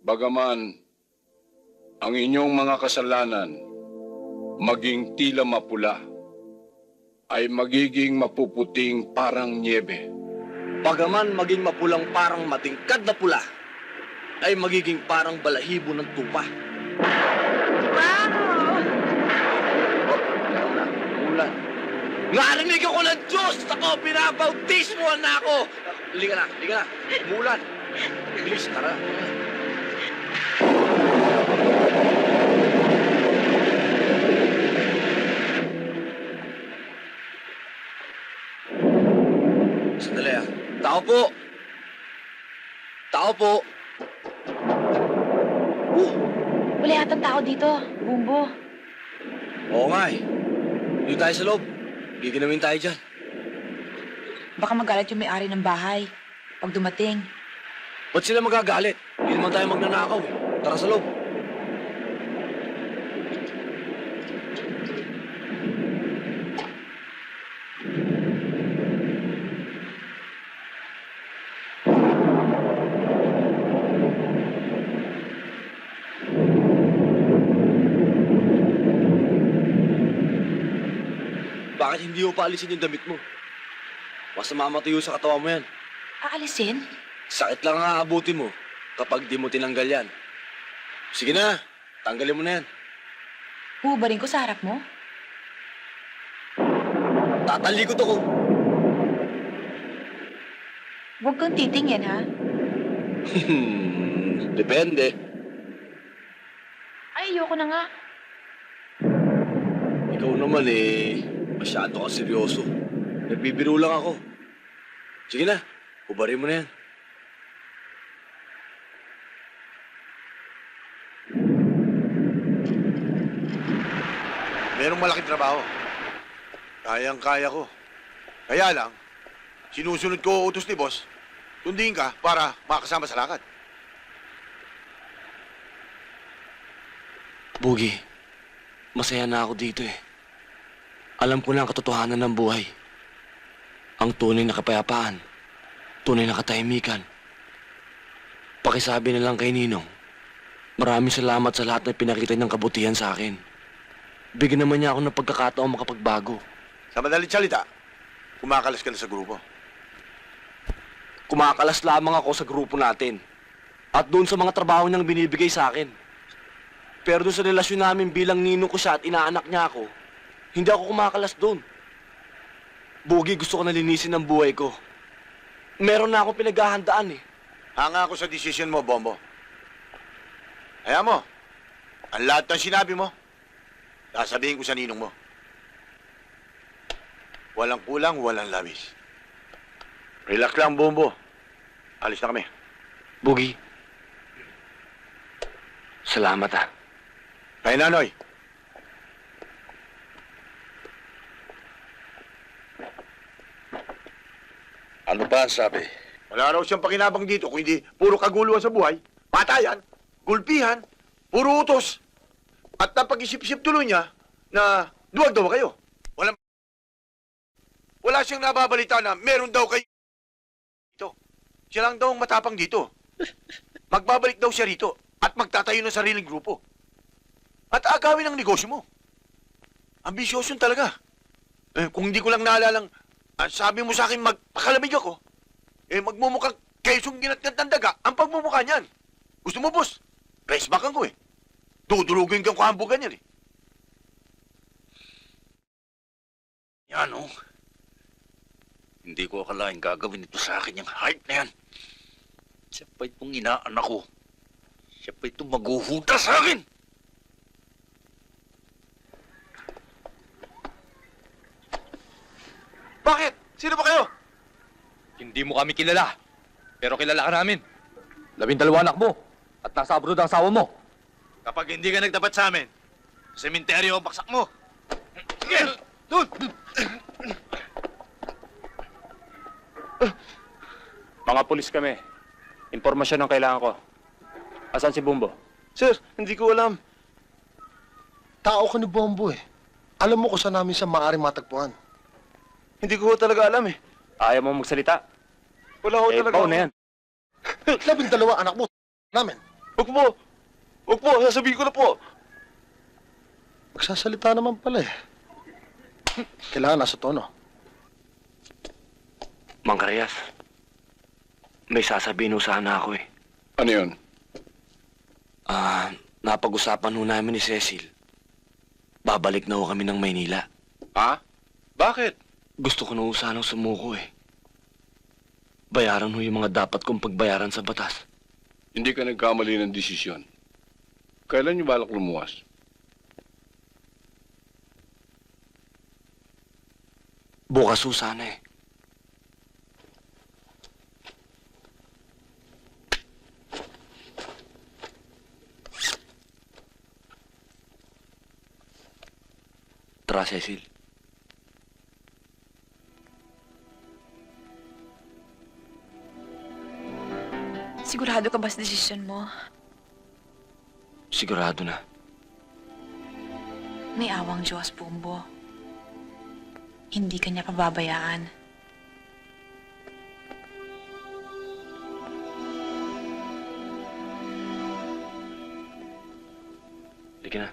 bagaman ang inyong mga kasalanan maging tila mapula, ay magiging mapuputing parang niebe. Bagaman maging mapulang parang matingkad na pula, ay magiging parang balahibo ng tupa. Ulan. Narinig ako ng Diyos! Ako, pinabautismoan na ako! Liga na. Mulan. Bilis, tara. Sandali ah. Tao po! Wala yatang tao dito, Bumbo. Oo nga eh. Dito tayo sa loob. Giginawin tayo dyan. Baka magalit yung may-ari ng bahay pag dumating. Ba't sila magagalit? Hindi naman tayo magnanakaw eh. Tara sa loob. Bakit hindi mo paalisin yung damit mo? Basta mamatayo sa katawan mo yan. Aalisin? Sakit lang ang aabutin mo kapag di mo tinanggal yan. Sige na, tanggalin mo na yan. Hubarin ko sa harap mo? Tatalikod ako. Huwag kang titingin, ha? Depende. Ay, ayoko na nga. Ikaw naman eh, masyado ka seryoso. Nagbibiro lang ako. Sige na, hubarin mo na yan. Merong malaking trabaho. Kayang-kaya ko. Kaya lang, sinusunod ko utos ni boss, sundin ka para makasama sa lakad. Bugi, masaya na ako dito eh. Alam ko na ang katotohanan ng buhay. Ang tunay na kapayapaan, tunay na katahimikan. Pakisabi na lang kay Ninong, maraming salamat sa lahat na pinakita niyang kabutihan sa akin. Bigyan naman niya ako ng pagkakataong makapagbago. Sa madaling salita, kumakalas ka na sa grupo. Kumakalas lamang ako sa grupo natin. At doon sa mga trabaho niyang binibigay sa akin. Pero doon sa relasyon namin bilang ninong ko siya at inaanak niya ako, hindi ako kumakalas doon. Bugi, gusto ko na linisin ang buhay ko. Meron na akong pinaghahandaan eh. Hanga ako sa desisyon mo, Bombo. Kaya mo, ang lahat ng sinabi mo, sasabihin ko sa ninong mo. Walang kulang, walang labis. Relax lang, Bombo. Alis na kami. Bugi, salamat ah. Kay Nanoy. Ano ba ang sabi? Wala raw siyang pakinabang dito kung hindi puro kaguluhan sa buhay, patayan, gulpihan, puro utos. At napag-isip-isip tuloy niya na duwag daw kayo. Wala siyang nababalita na meron daw kayo dito. Siya lang daw ang matapang dito. Magbabalik daw siya rito at magtatayo ng sariling grupo. At agawin ang negosyo mo. Ambisyoson talaga. Kung hindi ko lang naalalang, sabi mo sa akin magpakalamig ako, magmumukhang kesong ginatgat ng daga ang pagmumukha niyan. Gusto mo, boss? Pressbackan ko eh. Dudulugin kang kahambugan yan eh. Yan oh. Hindi ko akalain gagawin ito sa akin yung hype na yan. Siya pa itong inaanak ko. Siya pa itong maghuhuda sa akin. Bakit? Sino ba kayo? Hindi mo kami kilala. Pero kilala ka namin. 12 anak mo. At nasa abroad ang asawa mo. Kapag hindi ka nagtapat sa amin, sa sementeryo ang baksak mo. Sige! Doon! Mga pulis kami. Impormasyon ang kailangan ko. Asan si Bumbo? Sir, hindi ko alam. Tao ka ni Bombo eh. Alam mo kung saan namin siya maaaring matagpuan. Hindi ko talaga alam eh. Ayaw mo magsalita? Wala ko talaga. Pao na yan. 12 anak mo, namin. Huwag po! Huwag po! Sasabihin ko na po! Magsasalita naman pala eh. Kailangan nasa tono. Mang Reyes, may sasabihin ho sana ako eh. Ano yun? Napag-usapan ho namin ni Cecil. Babalik na ho kami ng Maynila. Ha? Bakit? Gusto ko na ho sanang sumuko eh. Bayaran ho yung mga dapat kong pagbayaran sa batas. Hindi ka nagkamali ng desisyon. Kailan niyo balak lumuwas? Bukas ho sana eh. Tara, Cecil. Sigurado ka ba sa desisyon mo? Sigurado na. May awang Diyos, Bumbo. Hindi ka niya pababayaan. Sige na.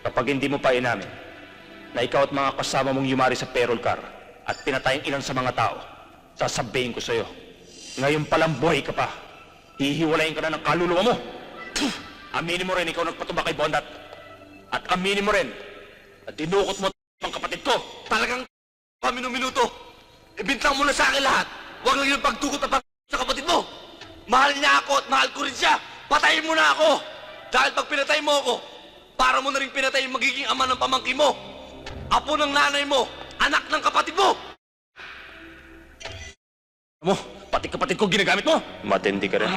Kapag hindi mo pa inamin na ikaw at mga kasama mong yumari sa payroll car at pinatay ang ilan sa mga tao, sasabihin ko sa'yo, ngayon palang buhay ka pa. Hihiwalayin ka na ng kaluluwa mo. Aminin mo rin ikaw nagpatubak kay Bondat. At aminin mo rin na dinukot mo ang kapatid ko. Talagang minuto. Ibintang mo na sa akin lahat. Huwag lang yung pagtukot na sa kapatid mo. Mahal niya ako at mahal ko rin siya. Patayin mo na ako. Dahil pag pinatay mo ako, para mo na rin pinatay yung magiging ama ng pamangkin mo. Apo ng nanay mo. Anak ng kapatid mo. Mo, pati kapatid ko ginagamit mo. Matindi ka rin.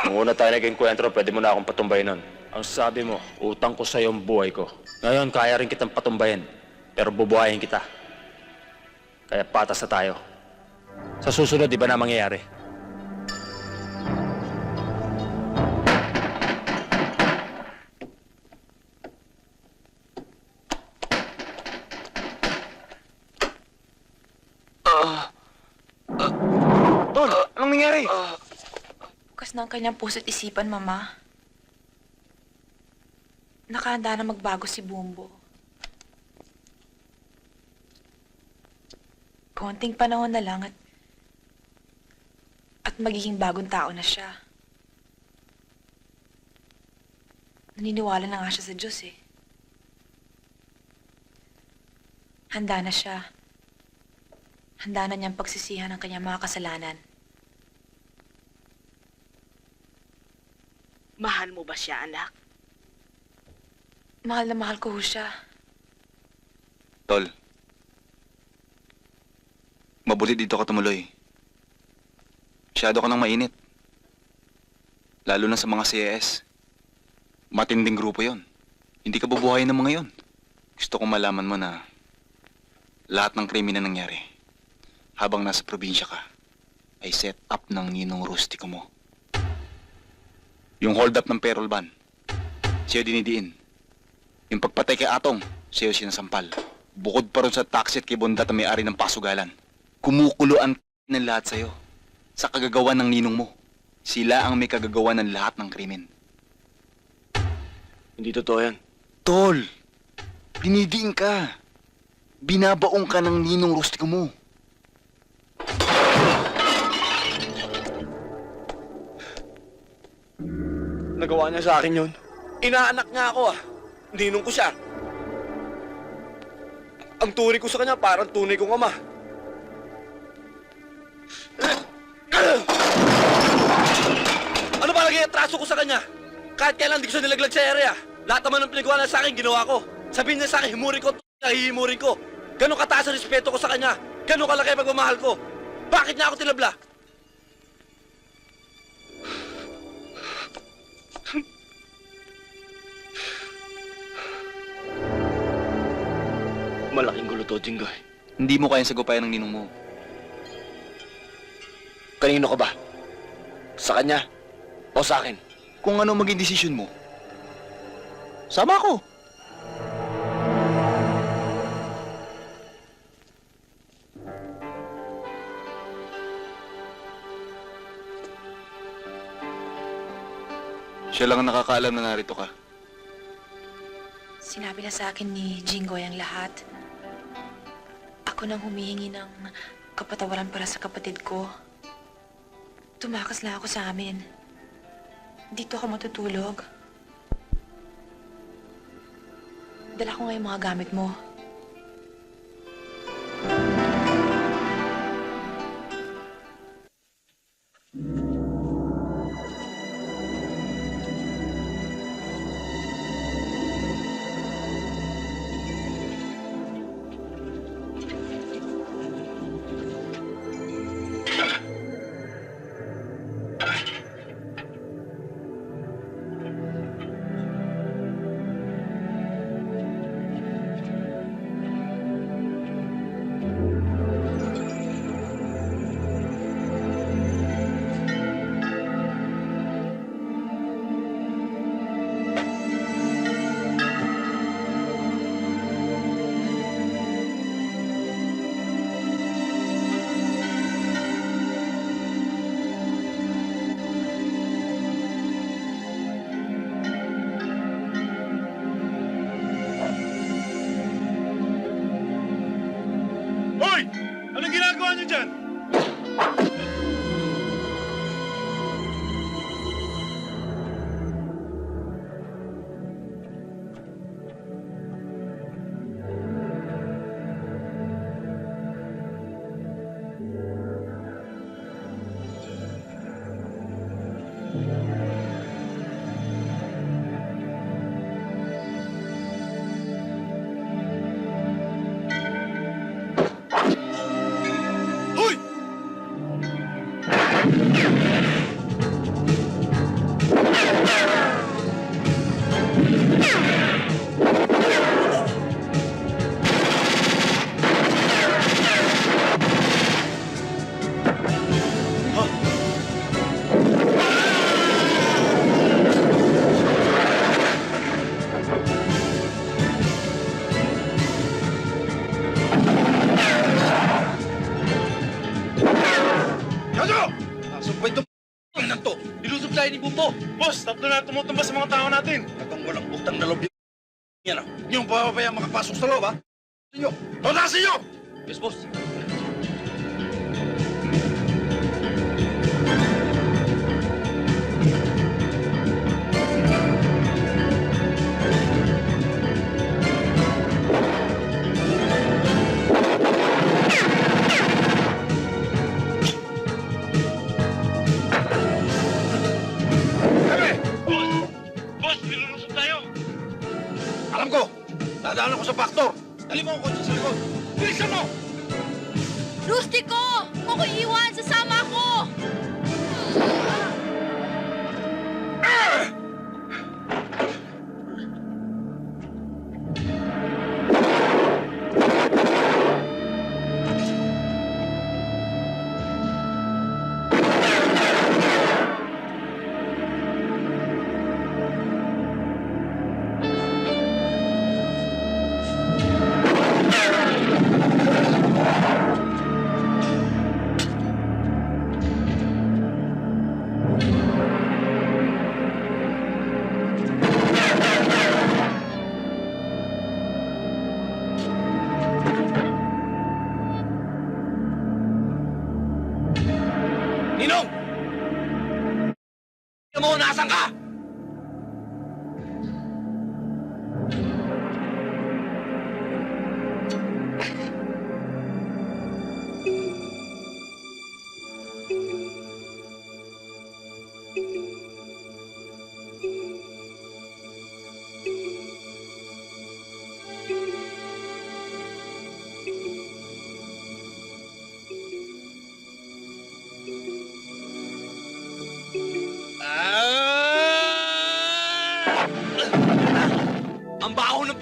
Nung una tayo nag-enkwentro, pwede mo na akong patumbayin nun. Ang sabi mo, utang ko sa'yo ang buhay ko. Ngayon, kaya rin kitang patumbayin. Pero bubuhayin kita. Kaya patas na tayo. Sa susunod, di ba na mangyayari? Tol, anong nangyari? Bukas ng kanyang puso't isipan, Mama. Nakahanda na magbago si Bumbo. Konting panahon na lang at magiging bagong tao na siya. Naniniwala na nga siya sa Diyos eh. Handa na siya. Handa na niyang pagsisihan ang kanyang mga kasalanan. Mahal mo ba siya, anak? Mahal na mahal ko ho siya. Tol, mabuti dito ka tumuloy. Masyado ka nang mainit. Lalo na sa mga CAS. Matinding grupo yon. Hindi ka bubuhayin ng mga yon. Gusto kong malaman mo na lahat ng krimen na nangyari habang nasa probinsya ka ay set up ng ninong rustiko mo. Yung hold up ng payroll ban, siya dinidiin. Yung pagpatay kay Atong, siya sinasampal. Bukod pa rin sa taxi at kay Bondat na may-ari ng pasugalan. Kumukuloan ng lahat sa'yo sa kagagawa ng ninong mo. Sila ang may kagagawa ng lahat ng krimen. Hindi totoo yan. Tol, dinidiin ka. Binabaong ka ng ninong rustiko mo. Nagawa niya sa akin yun. Inaanak nga ako ah. Ninong ko siya. Ang tunay ko sa kanya parang tunay kong ama. Ano ba naging atraso ko sa kanya? Kahit kailan di ko siya nilaglag sa area. Lahat naman ng pinagawa niya sa akin, ginawa ko. Sabihin niya sa akin, himurin ko, hihimurin ko. Ganon kataas ang respeto ko sa kanya. Ganun kalaki ang pagmamahal ko. Bakit niya ako tinabla? Malaking gulo to, Jinggoy. Hindi mo kayang sagupayan ng ninong mo. Kanino ka ba? Sa kanya? O sa akin? Kung ano maging desisyon mo, sama ko. Siya lang ang nakakaalam na narito ka. Sinabi na sa akin ni Jinggoy ang lahat. Ako nang humihingi ng kapatawaran para sa kapatid ko. Tumakas lang ako sa amin. Dito ako matutulog. Dala ko nga yung mga gamit mo. Hoy! Anong ginagawa niyo dyan? Hoy! Yago! Nasumpay itong na to. Nilusob tayo ni Bumbo. Boss, tatlo na tumutumba sa mga tao natin. Atong walang utang na loob yan. Hindi yung papabayang makapasok sa loob, ha? Sinyo! Tawtasin nyo! Yes, boss. Kami! Boss! Boss, nilulusog tayo! Alam ko! Dadaan ako sa factor! Dali mo ang kotse sa likod! Bilisan mo! Rustico! Huwag ko iwan! Sasama ko! Ninong! Tingnan mo, nasan ka?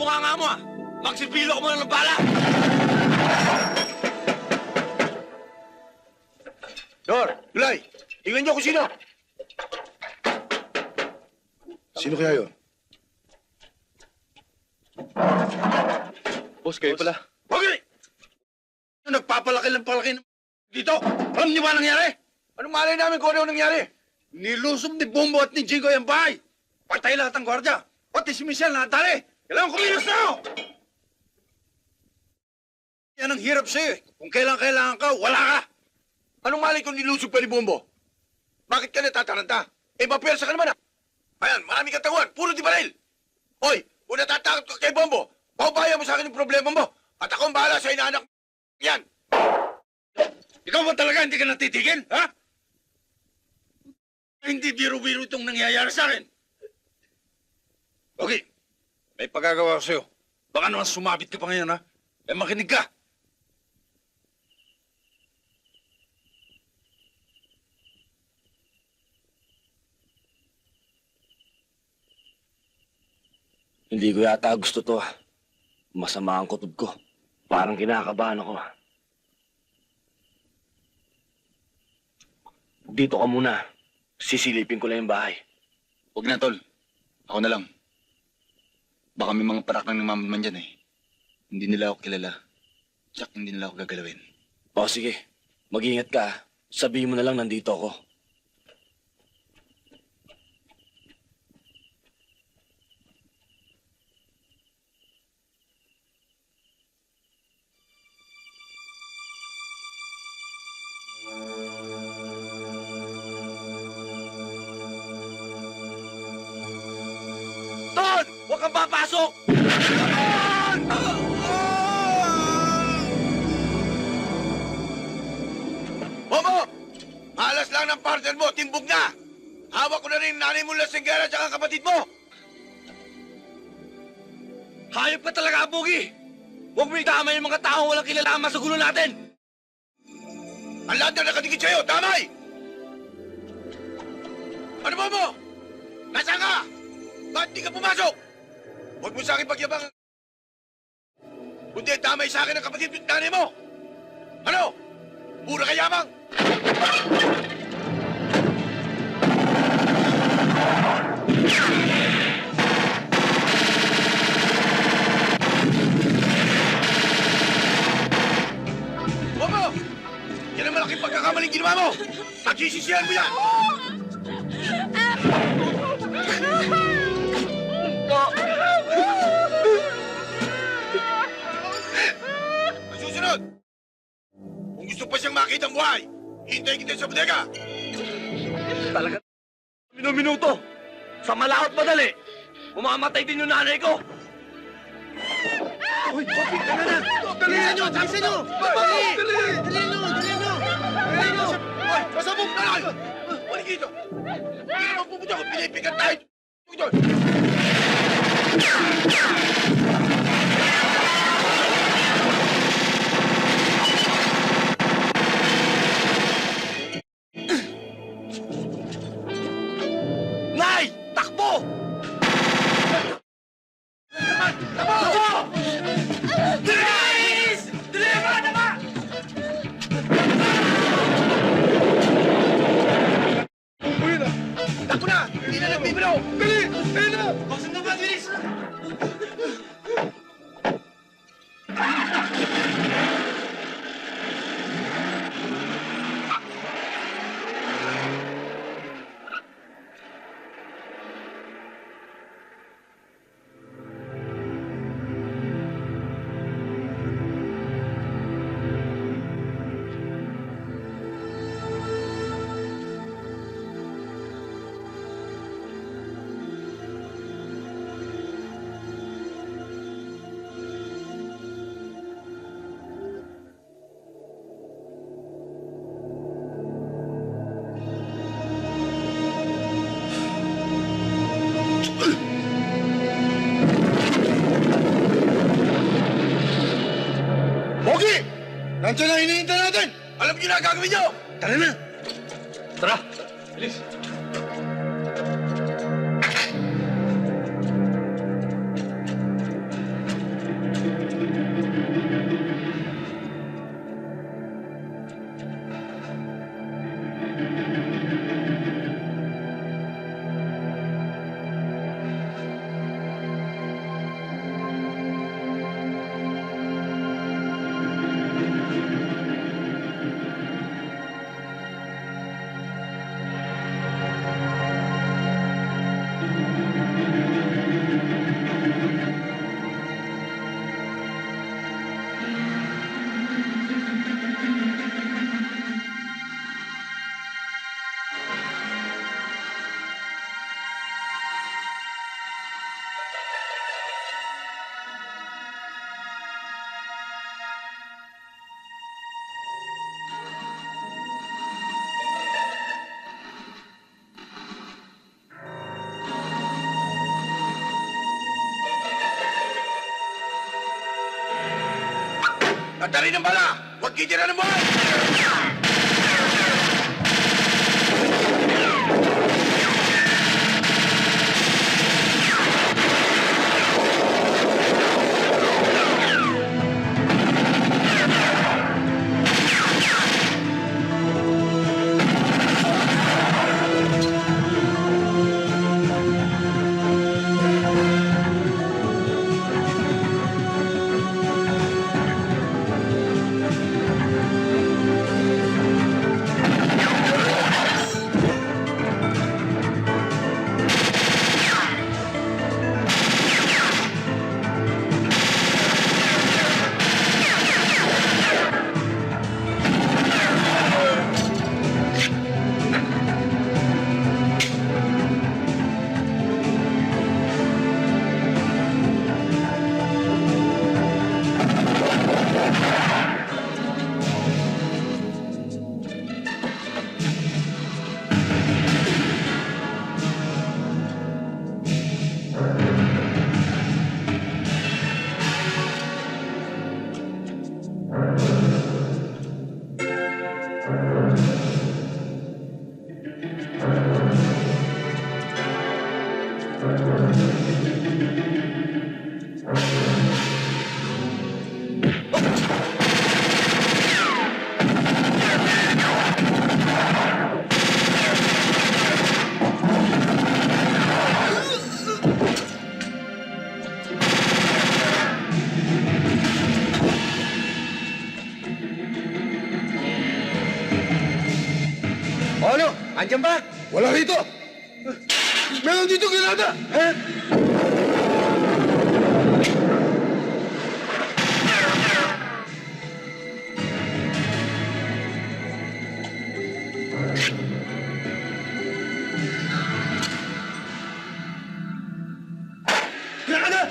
bunganga mo ah! Magsipilo ko muna ng bala! Dor, Gulay, tingnan niyo kung sino. Sino kaya yun? Boss, kayo pala. Okay! Nagpapalaki lang palaki dito. Alam niyo ba nangyari? Anong malay namin kung ano nangyari? Nilusob ni Bombo at ni Jingo yung bahay. Patay lahat ang gwardya. Pati si Michelle nakatali. Kailangan kumilos na ako. Yan ang hirap sa'yo eh. Kung kailangan ka, wala ka. Anong malay kung nilusob pa ni Bombo? Bakit ka natataranta? Eh, mapwersa ka naman ah. Ayan, marami katawan. Puro di baril. Hoy, kung natatakot ka kay Bombo, paubaya mo sa akin yung problema mo. At ako ang bahala sa inaanak yan. Ikaw ba talaga hindi ka natitigil, ha? Hindi biro-biro itong nangyayari sa akin. Okay, may pagagawa ko sa'yo. Baka naman sumabit ka pa ngayon, ha? Eh, makinig ka. Hindi ko yata gusto to. Masama ang kutob ko. Parang kinakabahan ako. Dito ka muna. Sisilipin ko lang yung bahay. Huwag na, tol. Ako na lang. Baka may mga parak ng namaman dyan eh. Hindi nila ako kilala. Tsak, hindi nila ako gagalawin. O sige, mag-ingat ka. Sabihin mo na lang nandito ako. Ton! Huwag kang papasok! Bobo! Malas lang ng partner mo, timbog na! Hawak ko na rin nanay mo lasinggera at saka kapatid mo! Hayop ka talaga, Bugi! Huwag mo itama yung mga taong walang kilalaman sa gulo natin! Ang lahat na nakadikit sa'yo, damay! Ano mo? Nasaan ka? Ba't di ka pumasok? Huwag mo sa akin pagyabang. Kundi damay sa akin ang kapatid at nanay mo! Ano? Pura kayamang! Bobo! Yan ang malaking pagkakamaling ginawa mo! Pagsisisihan mo yan! Ang susunod! Kung gusto pa siyang makita ang buhay, hintayin kita sa bodega! Talaga minuto. Sa malakot madali, umamatay din yung nanay ko. Uy, Bobby, tama na! Dalihan nyo! Dalihan nyo! Dalihan nyo! Uy, pasabog na lang! Balik dito! Hindi naman pupunta ko, pinipigat tayo! Ito! Nay! Takbo! Takbo! Bilis! Deliver na ba? Takbo na! Hindi na nagbibiro! Dali! Dali na! Baksan na ba, bilis? Pogi! Nandiyan ang hinihintay natin! Alam niyo na gagawin niyo! Tara na! Tara! Bilis! Kadali ng bala! Huwag kitira ng buhay! Ano? Andiyan ba? Wala rito! Meron dito granada! Granada!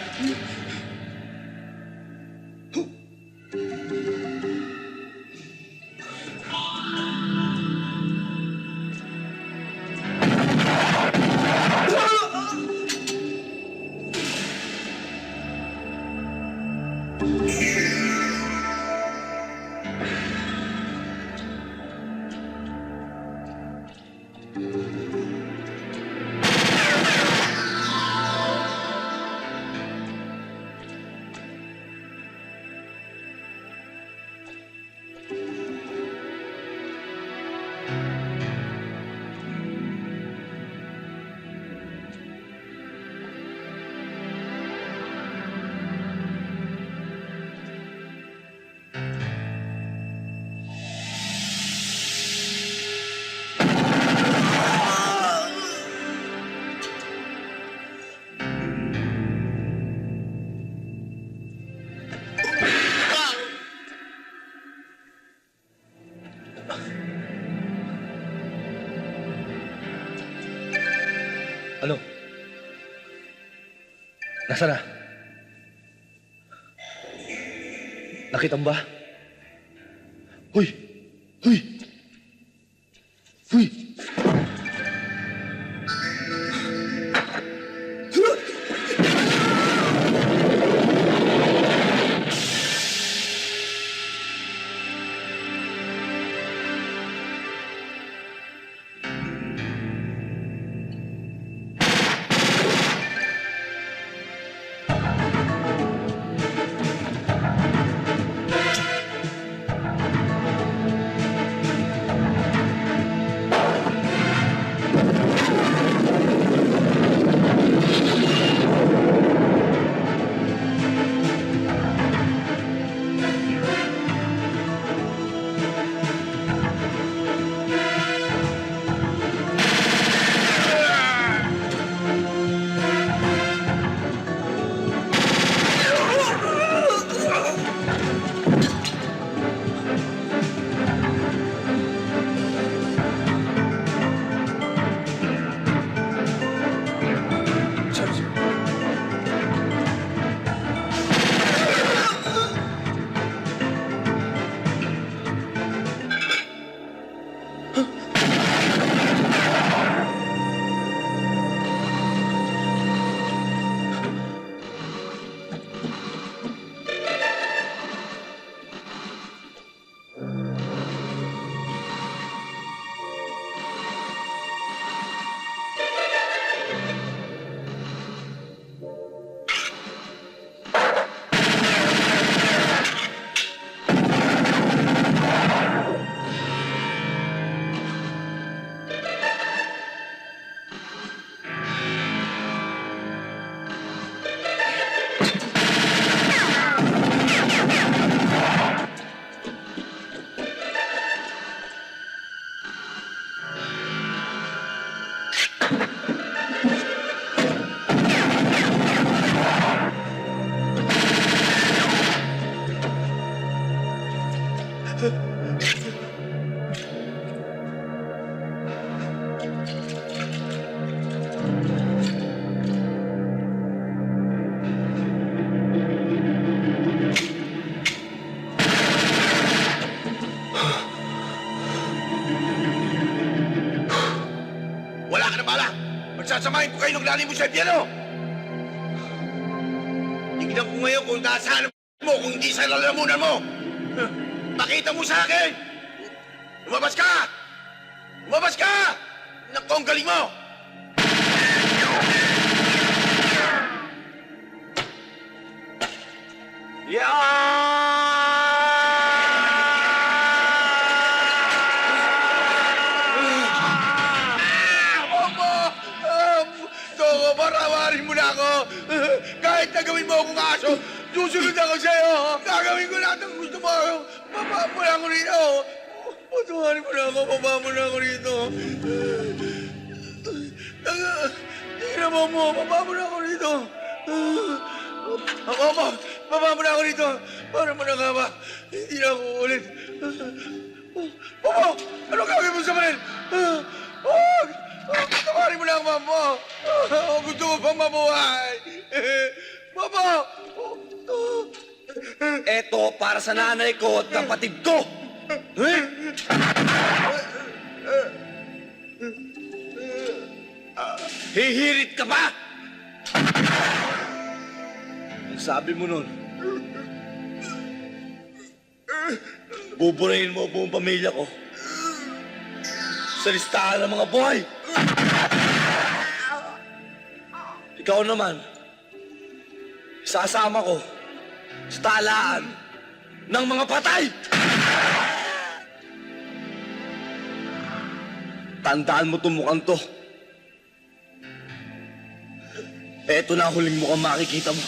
Ano? Nasaan na? Nakita mo ba? Huy! Huy! Huy! Bakit ko kayo naglalim mo sa piano? Tignan ko ngayon kung nasaan mo, kung hindi sa lalamunan mo. Pakita mo sa akin! Lumabas ka! Lumabas ka! Naku, ang galing mo! Toko, parawarin mo na ako! Kahit na gawin mo akong aso, susunod ako sa'yo! Gagawin ko lahat ang gusto mo! Baba mo na ako rito! Patuwarin mo na ako, baba mo na ako rito! Tingnan mo, baba mo na ako rito! Baba mo na ako rito! Para mo na nga ba? Hindi na ako ulit! Baba! Ano gagawin mo sa akin? Huwag! Patawarin mo na ang mama! Gusto ko pang mabuhay! Baba! Eto para sa nanay ko at kapatid ko! Hihirit ka ba? Ang sabi mo nun, buburahin mo buong pamilya ko sa listahan ng mga buhay. Ikaw naman, sasama ko sa talaan ng mga patay. Tandaan mo itong mukhang to. Eto na ang huling mukhang makikita mo.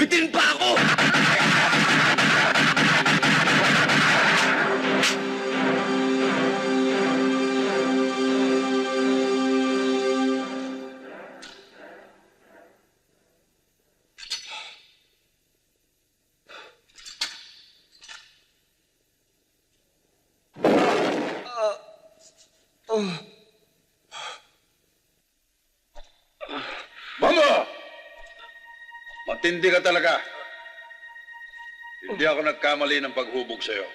Bitin pa ako! Bongo! Matindi ka talaga. Hindi ako nagkamali ng paghubog sa'yo.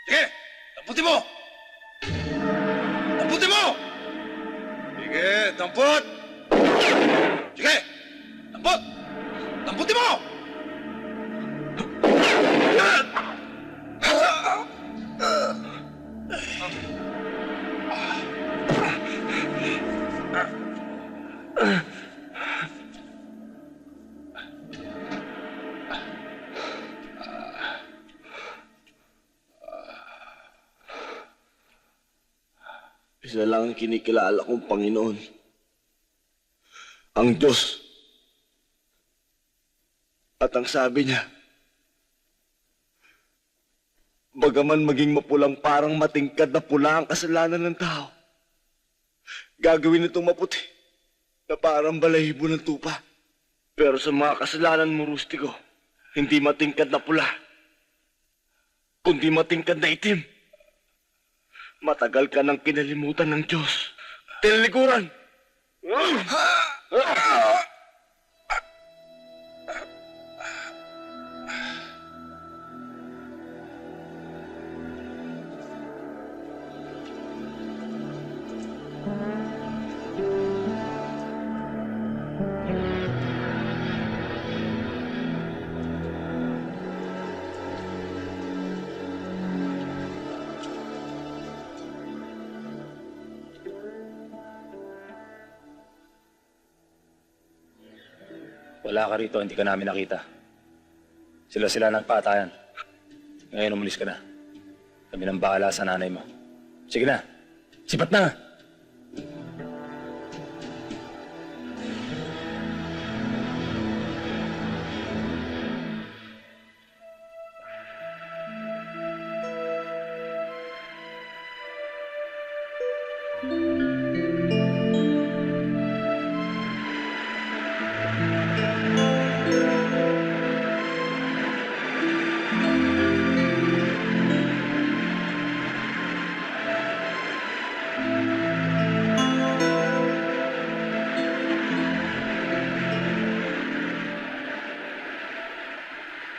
Sige! Tamputin mo! Tamputin mo! Sige, tampot! Sige! Tamput! Tamputin mo! Isa lang ang kinikilala kong Panginoon. Ang Diyos. At ang sabi niya, bagaman maging mapulang parang matingkad na pula ang kasalanan ng tao, gagawin itong maputi na parang balahibo ng tupa. Pero sa mga kasalanan mo, Rustiko, hindi matingkad na pula, kundi matingkad na itim. Matagal ka nang kinalimutan ng Diyos. Tinalikuran! Wala ka rito, hindi ka namin nakita. Sila nagpatayan. Ngayon umalis ka na. Kami nang bahala sa nanay mo. Sige na, sipat na!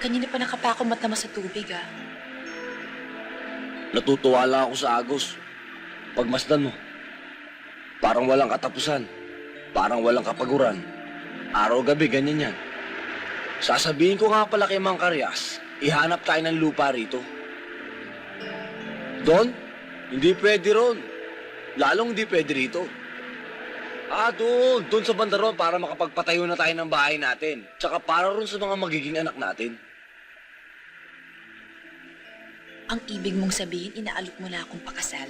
Kanina pa nakapakumat naman sa tubig, ah. Natutuwa lang ako sa Agos. Pagmasdan mo. Parang walang katapusan. Parang walang kapaguran. Araw-gabi, ganyan yan. Sasabihin ko nga pala kay Mang Karyas, ihanap tayo ng lupa rito. Doon? Hindi pwede ron. Lalong hindi pwede rito. Doon. Doon sa banda ron para makapagpatayo na tayo ng bahay natin. Tsaka para ron sa mga magiging anak natin. Ang ibig mong sabihin, inaalok mo na akong pakasal?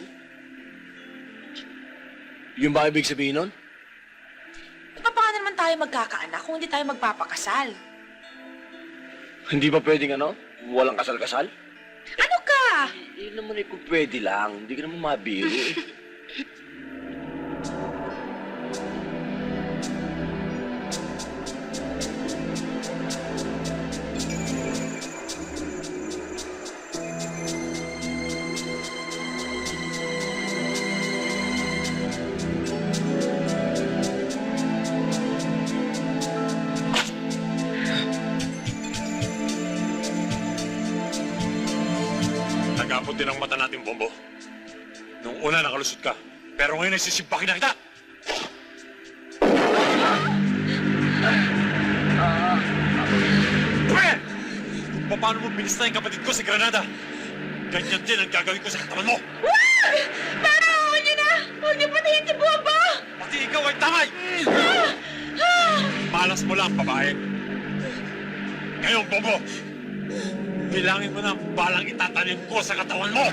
Yung ba ibig sabihin nun? Paano naman tayo magkakaanak kung hindi tayo magpapakasal? Hindi ba pwedeng ano? Walang kasal-kasal? Ano ka? Yun naman kung pwede lang. Hindi ka naman mabiro eh. Nagapot din ang mata natin, Bombo. Nung una nakalusot ka, pero ngayon ay sisimpakin na kita! Pre! Kung paano mo binista yung kapatid ko sa Granada, ganyan din ang gagawin ko sa katawan mo! Para, huwag niyo na! Huwag niyo patayin si Bobo! Pati ikaw ay tamay! Malas mo lang, babae. Ngayon, Bombo, bilangin mo na ang balang itatanim ko sa katawan mo!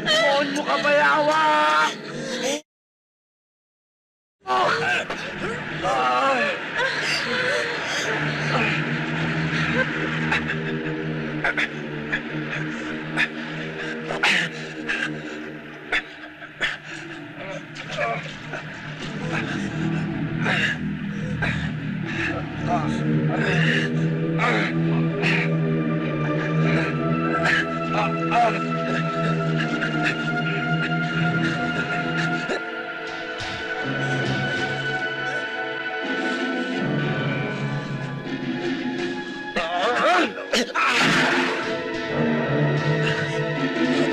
Monyo ka ba, yawa?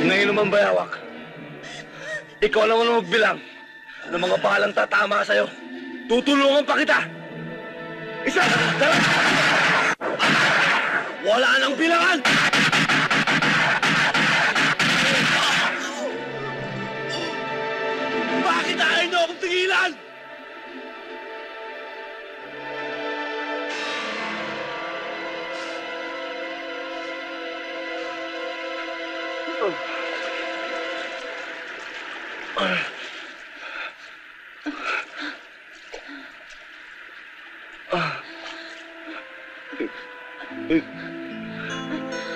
Ngayon naman, Bayawak. Ikaw naman ang magbilang ng mga balang tatama sa'yo. Tutulungan pa kita! Isa! Dalawa! Wala nang bilangan! Bakit ayaw niyo akong tigilan?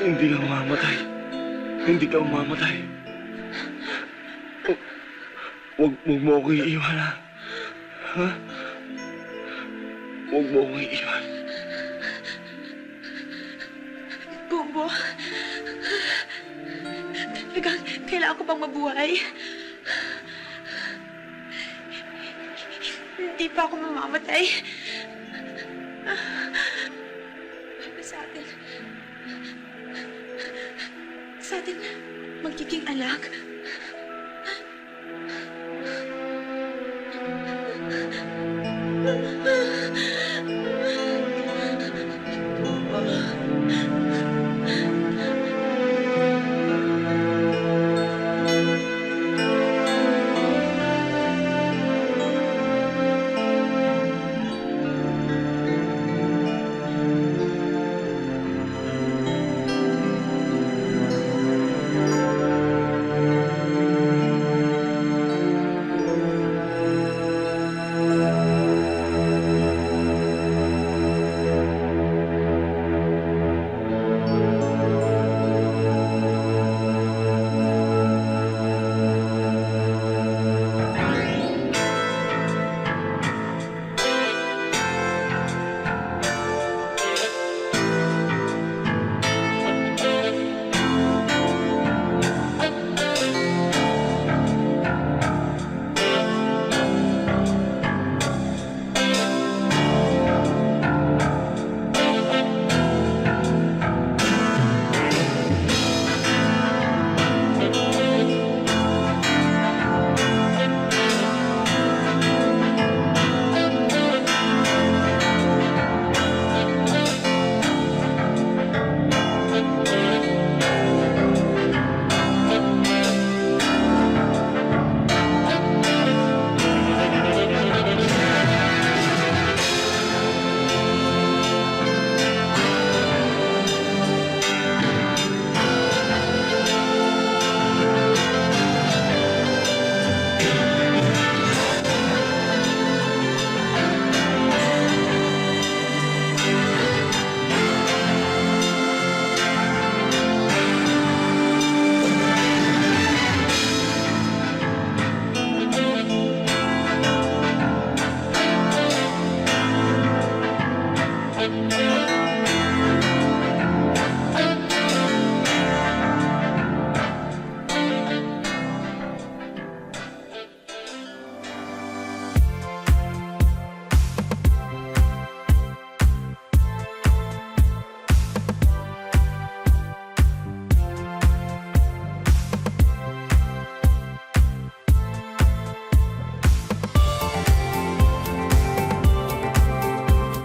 Hindi ka mamamatay. Hindi ka mamamatay. Huwag mo ako iiwan, ha? Ha? Huwag mo ako iiwan. Bobo, talagang kailangan ko bang mabuhay? Hindi pa ako mamamatay. Sa atin magiging anak. Ano